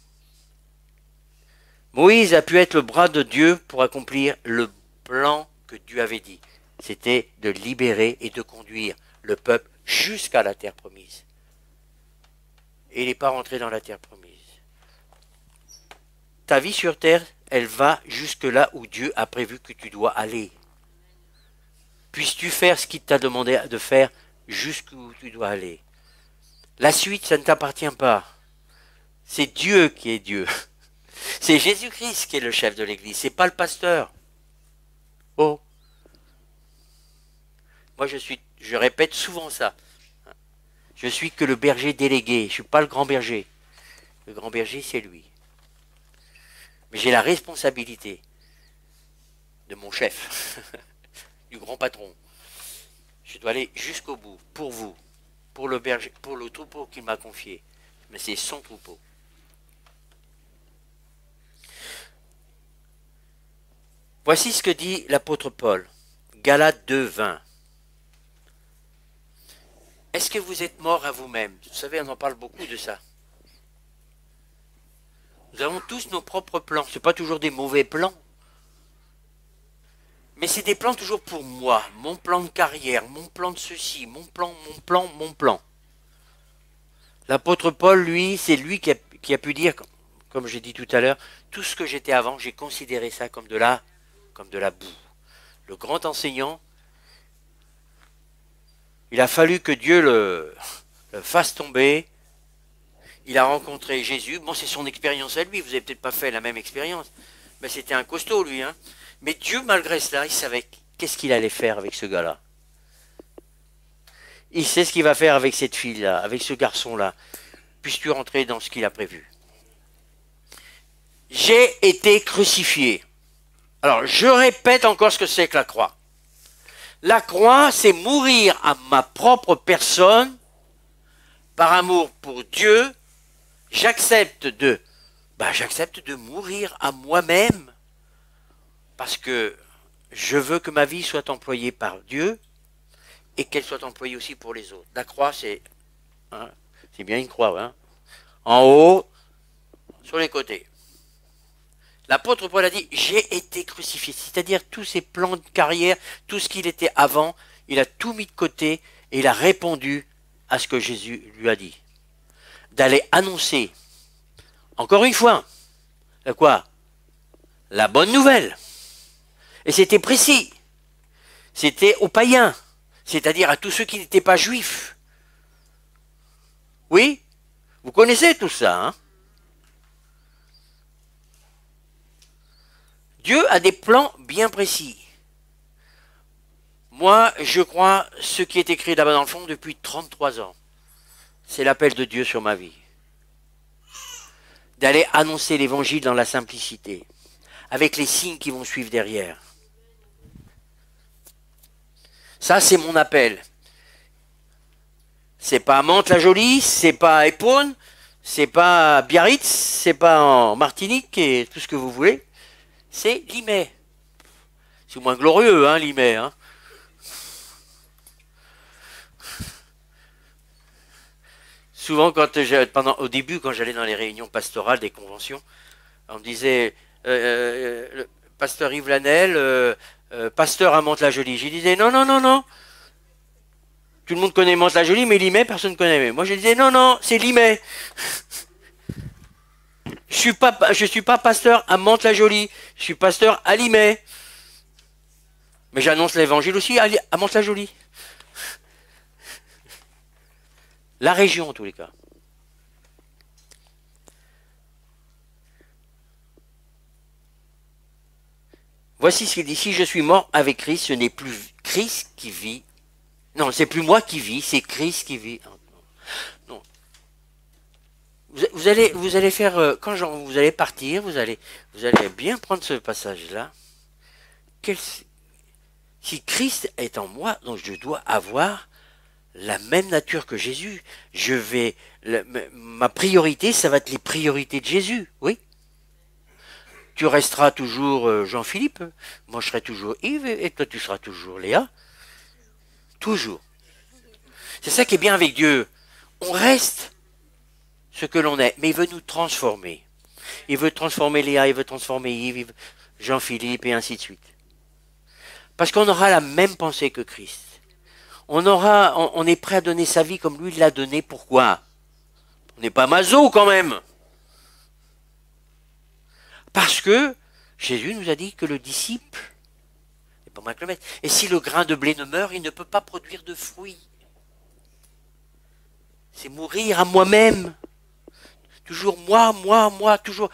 Moïse a pu être le bras de Dieu pour accomplir le plan que Dieu avait dit. C'était de libérer et de conduire le peuple jusqu'à la terre promise. Et il n'est pas rentré dans la terre promise. Ta vie sur terre, elle va jusque là où Dieu a prévu que tu dois aller. Puisses-tu faire ce qu'il t'a demandé de faire jusqu'où tu dois aller. La suite, ça ne t'appartient pas. C'est Dieu qui est Dieu. C'est Jésus-Christ qui est le chef de l'Église. C'est pas le pasteur. Oh. Moi, je répète souvent ça. Je suis que le berger délégué. Je suis pas le grand berger. Le grand berger, c'est lui. Mais j'ai la responsabilité de mon chef, du grand patron. Je dois aller jusqu'au bout, pour vous, pour le berger, pour le troupeau qu'il m'a confié. Mais c'est son troupeau. Voici ce que dit l'apôtre Paul, Galates 2, 20. Est-ce que vous êtes morts à vous-même? Vous savez, on en parle beaucoup de ça. Nous avons tous nos propres plans. Ce n'est pas toujours des mauvais plans. Mais c'est des plans toujours pour moi. Mon plan de carrière, mon plan de ceci, mon plan. L'apôtre Paul, lui, c'est lui qui a pu dire, comme j'ai dit tout à l'heure, tout ce que j'étais avant, j'ai considéré ça comme de la boue. Le grand enseignant, il a fallu que Dieu le fasse tomber. Il a rencontré Jésus. Bon, c'est son expérience à lui. Vous n'avez peut-être pas fait la même expérience. Mais c'était un costaud, lui. Hein. Mais Dieu, malgré cela, il savait qu'est-ce qu'il allait faire avec ce gars-là. il sait ce qu'il va faire avec cette fille-là, avec ce garçon-là. Puisses-tu rentrer dans ce qu'il a prévu? J'ai été crucifié. Alors, je répète encore ce que c'est que la croix. La croix, c'est mourir à ma propre personne, par amour pour Dieu. J'accepte de mourir à moi-même, parce que je veux que ma vie soit employée par Dieu, et qu'elle soit employée aussi pour les autres. La croix, c'est bien une croix, hein, en haut, sur les côtés. L'apôtre Paul a dit, j'ai été crucifié, c'est-à-dire tous ses plans de carrière, tout ce qu'il était avant, il a tout mis de côté et il a répondu à ce que Jésus lui a dit. D'aller annoncer, encore une fois, quoi? La bonne nouvelle. Et c'était précis. C'était aux païens, c'est-à-dire à tous ceux qui n'étaient pas juifs. Oui? Vous connaissez tout ça, hein? Dieu a des plans bien précis. Moi, je crois ce qui est écrit là-bas dans le fond depuis 33 ans. C'est l'appel de Dieu sur ma vie. D'aller annoncer l'évangile dans la simplicité, avec les signes qui vont suivre derrière. Ça, c'est mon appel. C'est pas à Mantes-la-Jolie, c'est pas à Épône, c'est pas à Biarritz, c'est pas en Martinique et tout ce que vous voulez. C'est Limay. C'est moins glorieux, hein, Limay. Hein. Souvent, au début, quand j'allais dans les réunions pastorales des conventions, on me disait, le pasteur Yves Lanel, pasteur à Mantes-la-Jolie. Je disais, non, non, non, non. Tout le monde connaît Mantes-la-Jolie, mais Limay, personne ne connaît. Moi, je disais, non, non, c'est Limay. Je suis pas pasteur à Mantes-la-Jolie, je suis pasteur à Limay. Mais j'annonce l'évangile aussi à Mantes-la-Jolie. La région, en tous les cas. Voici ce qu'il dit, si je suis mort avec Christ, ce n'est plus Christ qui vit. Non, c'est plus moi qui vis, c'est Christ qui vit. Non. Vous allez faire, quand vous allez partir, vous allez bien prendre ce passage-là. Si Christ est en moi, donc je dois avoir la même nature que Jésus. Ma priorité, ça va être les priorités de Jésus, oui. Tu resteras toujours Jean-Philippe, moi je serai toujours Yves, et toi tu seras toujours Léa. Toujours. C'est ça qui est bien avec Dieu. On reste ce que l'on est, mais il veut nous transformer. Il veut transformer Léa, il veut transformer Yves, Jean-Philippe, et ainsi de suite. Parce qu'on aura la même pensée que Christ. On est prêt à donner sa vie comme lui l'a donné. Pourquoi? On n'est pas maso quand même. Parce que Jésus nous a dit que le disciple n'est pas moins que le maître. Et si le grain de blé ne meurt, il ne peut pas produire de fruits. C'est mourir à moi-même. Toujours moi, toujours.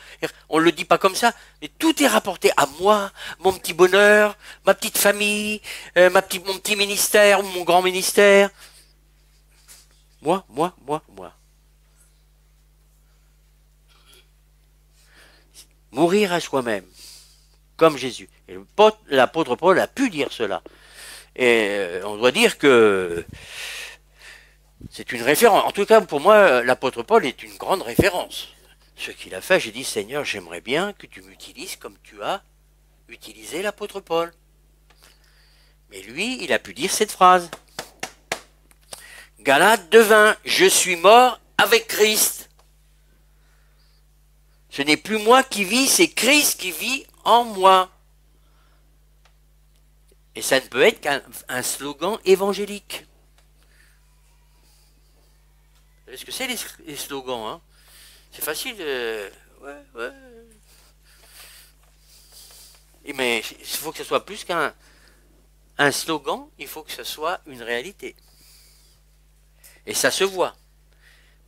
On ne le dit pas comme ça, mais tout est rapporté à moi, mon petit bonheur, ma petite famille, mon petit ministère, mon grand ministère. Moi. Mourir à soi-même, comme Jésus. Et l'apôtre Paul a pu dire cela. Et on doit dire que c'est une référence. En tout cas, pour moi, l'apôtre Paul est une grande référence. Ce qu'il a fait, j'ai dit, Seigneur, j'aimerais bien que tu m'utilises comme tu as utilisé l'apôtre Paul. Mais lui, il a pu dire cette phrase. Galates 2:20, je suis mort avec Christ. Ce n'est plus moi qui vis, c'est Christ qui vit en moi. Et ça ne peut être qu'un slogan évangélique. Vous savez ce que c'est les slogans, hein? C'est facile de... Ouais. Mais il faut que ce soit plus qu'un slogan, il faut que ce soit une réalité. Et ça se voit.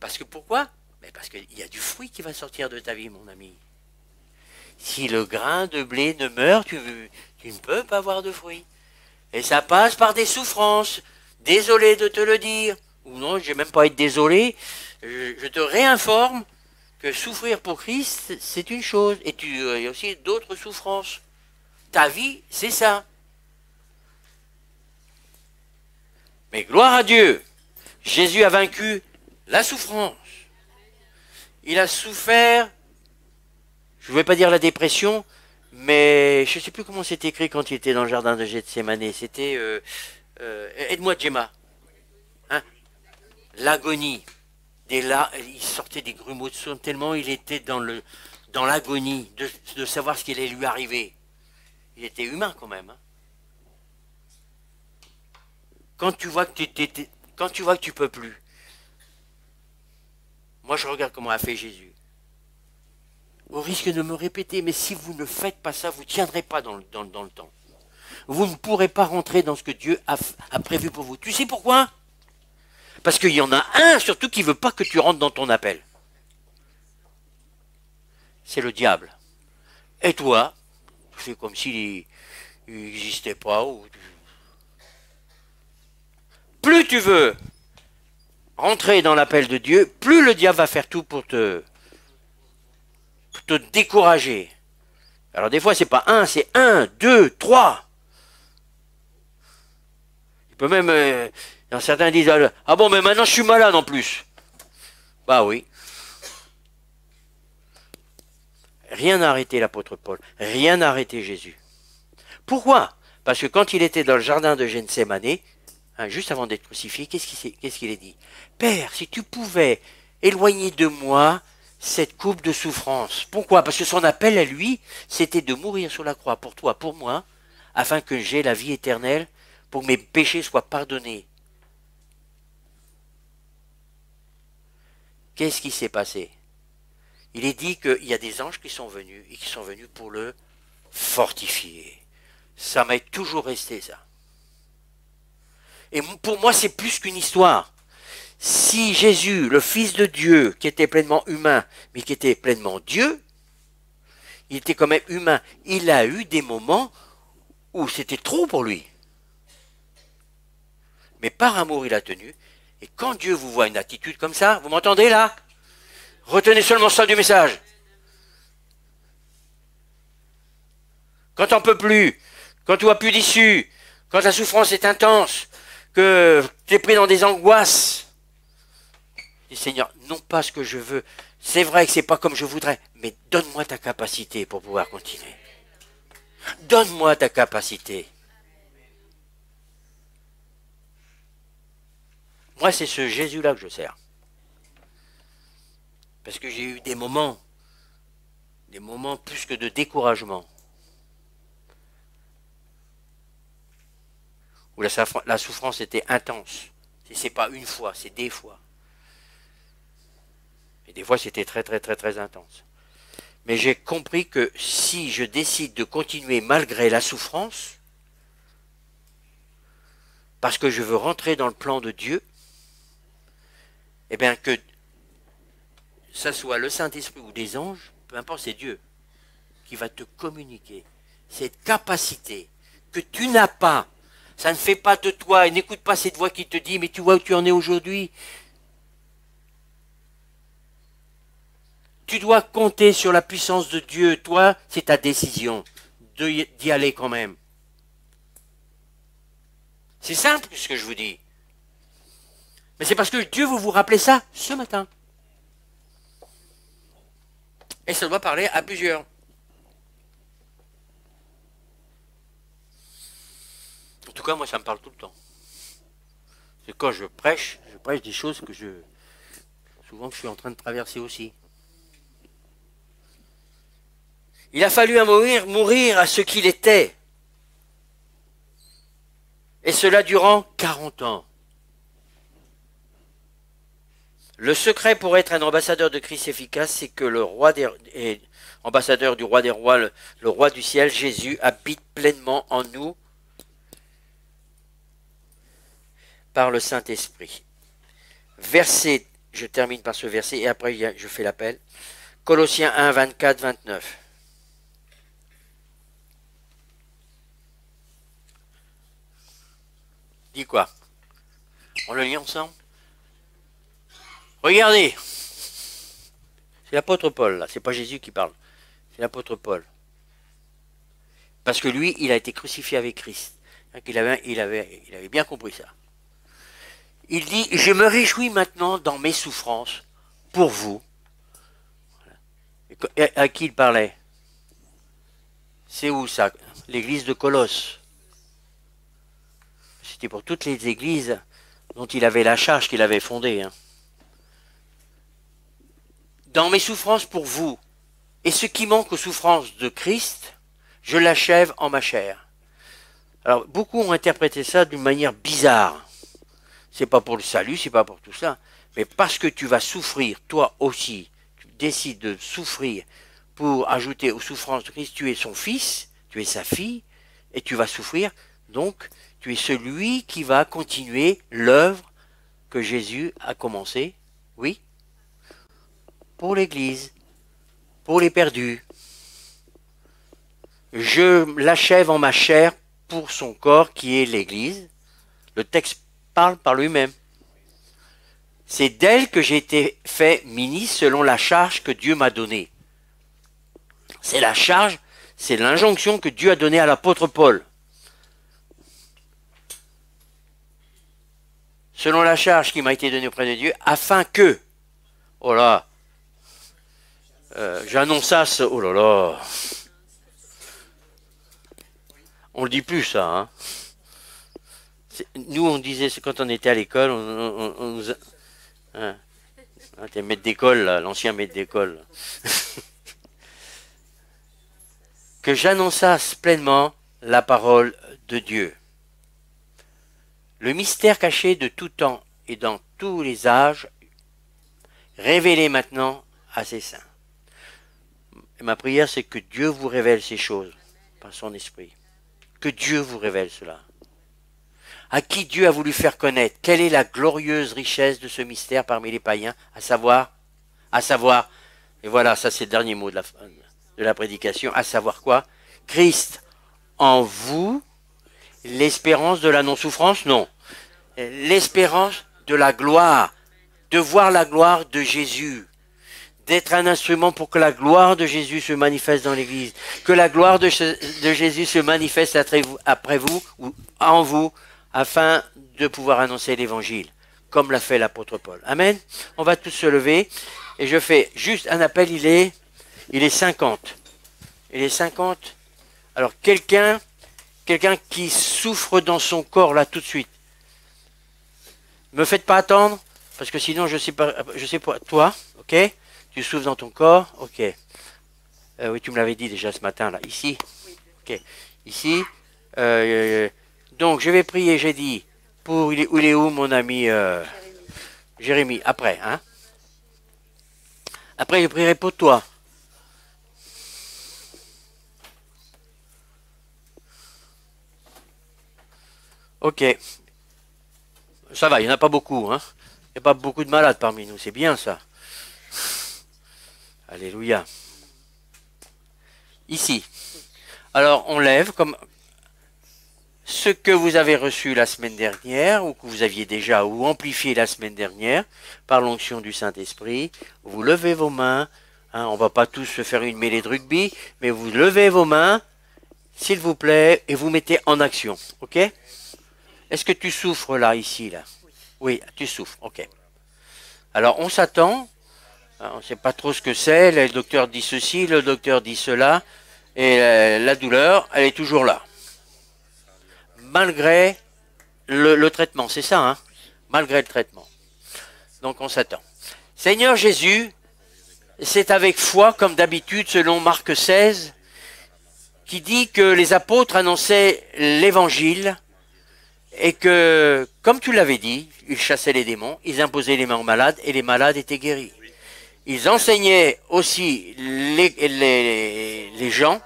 Parce que pourquoi? Mais parce qu'il y a du fruit qui va sortir de ta vie, mon ami. Si le grain de blé ne meurt, tu ne peux pas avoir de fruit. Et ça passe par des souffrances, désolé de te le dire, ou non, je vais même pas être désolé, je te réinforme que souffrir pour Christ, c'est une chose, et il y a aussi d'autres souffrances. Ta vie, c'est ça. Mais gloire à Dieu, Jésus a vaincu la souffrance. Il a souffert, je ne vais pas dire la dépression, mais je ne sais plus comment c'est écrit quand il était dans le jardin de Gethsémané. C'était, aide-moi Gemma, hein, l'agonie. Il sortait des grumeaux de son tellement il était dans l'agonie de savoir ce qui allait lui arriver. Il était humain quand même. Hein. Quand tu vois que tu peux plus. Moi je regarde comment a fait Jésus. Au risque de me répéter, mais si vous ne faites pas ça, vous ne tiendrez pas dans le temps. Vous ne pourrez pas rentrer dans ce que Dieu a prévu pour vous. Tu sais pourquoi? Parce qu'il y en a un surtout qui ne veut pas que tu rentres dans ton appel. C'est le diable. Et toi, tu fais comme s'il n'existait pas. Plus tu veux rentrer dans l'appel de Dieu, plus le diable va faire tout pour te décourager. Alors des fois, c'est pas un, c'est 1, 2, 3. Il peut même... certains disent, ah bon, mais maintenant je suis malade en plus. Bah oui. Rien n'a arrêté l'apôtre Paul. Rien n'a arrêté Jésus. Pourquoi? Parce que quand il était dans le jardin de Gethsémané, juste avant d'être crucifié, qu'est-ce qu'il a dit? Père, si tu pouvais éloigner de moi cette coupe de souffrance. Pourquoi? Parce que son appel à lui, c'était de mourir sur la croix pour toi, pour moi, afin que j'aie la vie éternelle, pour que mes péchés soient pardonnés. Qu'est-ce qui s'est passé? Il est dit qu'il y a des anges qui sont venus, et qui sont venus pour le fortifier. Ça m'est toujours resté, ça. Et pour moi, c'est plus qu'une histoire. Si Jésus, le Fils de Dieu, qui était pleinement humain, mais qui était pleinement Dieu, il était quand même humain. Il a eu des moments où c'était trop pour lui. Mais par amour, il a tenu. Et quand Dieu vous voit une attitude comme ça, vous m'entendez là? Retenez seulement ça du message. Quand t'en peux plus, quand tu vois plus d'issue, quand la souffrance est intense, que tu es pris dans des angoisses, dis Seigneur, non pas ce que je veux, c'est vrai que c'est pas comme je voudrais, mais donne-moi ta capacité pour pouvoir continuer. Donne-moi ta capacité. Moi, c'est ce Jésus-là que je sers. Parce que j'ai eu des moments plus que de découragement, où la souffrance était intense. C'est pas une fois, c'est des fois. Et des fois, c'était très, très, très, très intense. Mais j'ai compris que si je décide de continuer malgré la souffrance, parce que je veux rentrer dans le plan de Dieu, eh bien que ça soit le Saint-Esprit ou des anges, peu importe, c'est Dieu qui va te communiquer cette capacité que tu n'as pas. Ça ne fait pas de toi, et n'écoute pas cette voix qui te dit, mais tu vois où tu en es aujourd'hui. Tu dois compter sur la puissance de Dieu. Toi, c'est ta décision d'y aller quand même. C'est simple ce que je vous dis. Mais c'est parce que Dieu veut vous rappeler ça ce matin. Et ça doit parler à plusieurs. En tout cas, moi, ça me parle tout le temps. C'est quand je prêche des choses que souvent, je suis en train de traverser aussi. Il a fallu mourir à ce qu'il était. Et cela durant 40 ans. Le secret pour être un ambassadeur de Christ efficace, c'est que le roi ambassadeur du roi des rois, le roi du ciel, Jésus, habite pleinement en nous par le Saint-Esprit. Verset, je termine par ce verset et après je fais l'appel. Colossiens 1, 24, 29. Dis quoi? On le lit ensemble. Regardez. C'est l'apôtre Paul, là. C'est pas Jésus qui parle. C'est l'apôtre Paul. Parce que lui, il a été crucifié avec Christ. Il avait bien compris ça. Il dit, je me réjouis maintenant dans mes souffrances pour vous. Et à qui il parlait? C'est où ça? L'église de Colosse. C'était pour toutes les églises dont il avait la charge qu'il avait fondée. Hein. Dans mes souffrances pour vous, et ce qui manque aux souffrances de Christ, je l'achève en ma chair. Alors, beaucoup ont interprété ça d'une manière bizarre. C'est pas pour le salut, c'est pas pour tout ça, mais parce que tu vas souffrir, toi aussi, tu décides de souffrir pour ajouter aux souffrances de Christ, tu es son fils, tu es sa fille, et tu vas souffrir, donc tu es celui qui va continuer l'œuvre que Jésus a commencée, oui, pour l'Église, pour les perdus. Je l'achève en ma chair pour son corps qui est l'Église. Le texte parle par lui-même. C'est d'elle que j'ai été fait ministre selon la charge que Dieu m'a donnée. C'est la charge, c'est l'injonction que Dieu a donnée à l'apôtre Paul. Selon la charge qui m'a été donnée auprès de Dieu, afin que, oh là, j'annonçasse, oh là là, on le dit plus ça, hein. Nous on disait, quand on était à l'école, on nous... Hein, t'es maître d'école, là, l'ancien maître d'école. Que j'annonçasse pleinement la parole de Dieu. Le mystère caché de tout temps et dans tous les âges, révélé maintenant à ses saints. Et ma prière, c'est que Dieu vous révèle ces choses par son esprit. Que Dieu vous révèle cela. À qui Dieu a voulu faire connaître quelle est la glorieuse richesse de ce mystère parmi les païens, à savoir, et voilà, ça c'est le dernier mot de la prédication, à savoir quoi? Christ en vous, l'espérance de la non-souffrance? Non. L'espérance de la gloire, de voir la gloire de Jésus, d'être un instrument pour que la gloire de Jésus se manifeste dans l'Église, que la gloire de Jésus se manifeste après vous, ou en vous, afin de pouvoir annoncer l'Évangile, comme l'a fait l'apôtre Paul. Amen. On va tous se lever, et je fais juste un appel, il est 50. Il est 50. Alors, quelqu'un qui souffre dans son corps, là, tout de suite. Ne me faites pas attendre, parce que sinon, je sais pas, toi, ok? Tu souffres dans ton corps, ok. Oui, tu me l'avais dit déjà ce matin, là, ici. Ok, ici. Donc, je vais prier, j'ai dit, pour, il est où, mon ami Jérémie, après, hein? Après, je prierai pour toi. Ok. Ça va, il n'y en a pas beaucoup, hein? Il n'y a pas beaucoup de malades parmi nous, c'est bien ça. Alléluia. Ici. Alors, on lève comme ce que vous avez reçu la semaine dernière, ou que vous aviez déjà ou amplifié la semaine dernière, par l'onction du Saint-Esprit. Vous levez vos mains. Hein, on ne va pas tous se faire une mêlée de rugby, mais vous levez vos mains, s'il vous plaît, et vous mettez en action. Ok? Est-ce que tu souffres là, ici, là? Oui, tu souffres. Ok. Alors, on s'attend. On ne sait pas trop ce que c'est. Le docteur dit ceci, le docteur dit cela. Et la douleur, elle est toujours là. Malgré le traitement, c'est ça, hein? Malgré le traitement. Donc, on s'attend. Seigneur Jésus, c'est avec foi, comme d'habitude, selon Marc 16, qui dit que les apôtres annonçaient l'évangile et que, comme tu l'avais dit, ils chassaient les démons, ils imposaient les mains aux malades et les malades étaient guéris. Ils enseignaient aussi les gens.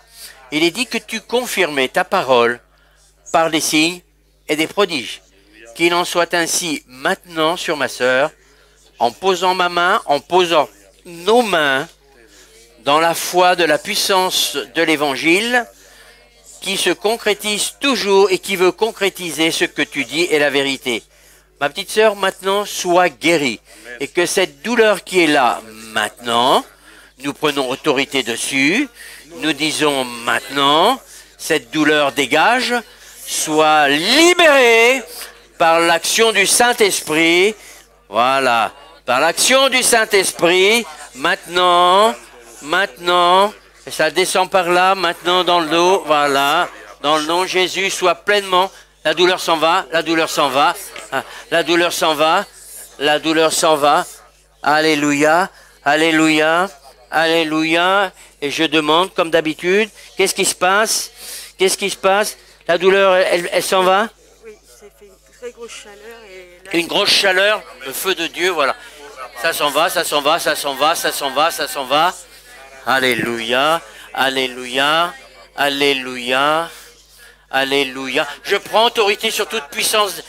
Il est dit que tu confirmais ta parole par des signes et des prodiges. Qu'il en soit ainsi maintenant sur ma sœur, en posant ma main, en posant nos mains dans la foi de la puissance de l'Évangile qui se concrétise toujours et qui veut concrétiser ce que tu dis est la vérité. ma petite sœur, maintenant, sois guérie. Et que cette douleur qui est là, maintenant, nous prenons autorité dessus. Nous disons maintenant, cette douleur dégage, soit libérée par l'action du Saint-Esprit. Voilà. Par l'action du Saint-Esprit, maintenant, et ça descend par là, maintenant dans le dos, voilà. Dans le nom de Jésus, soit pleinement. La douleur s'en va, la douleur s'en va, la douleur s'en va, la douleur s'en va. Alléluia, alléluia, alléluia. Et je demande, comme d'habitude, qu'est-ce qui se passe? Qu'est-ce qui se passe? La douleur, elle s'en va? Oui, c'est fait une très grosse chaleur. Et là, une grosse chaleur, le feu de Dieu, voilà. Ça s'en va, ça s'en va, ça s'en va, ça s'en va, ça s'en va. Alléluia, alléluia, alléluia, alléluia. Je prends autorité sur toute puissance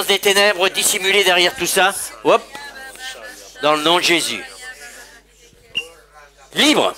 des ténèbres dissimulée derrière tout ça. Hop, dans le nom de Jésus. Libre.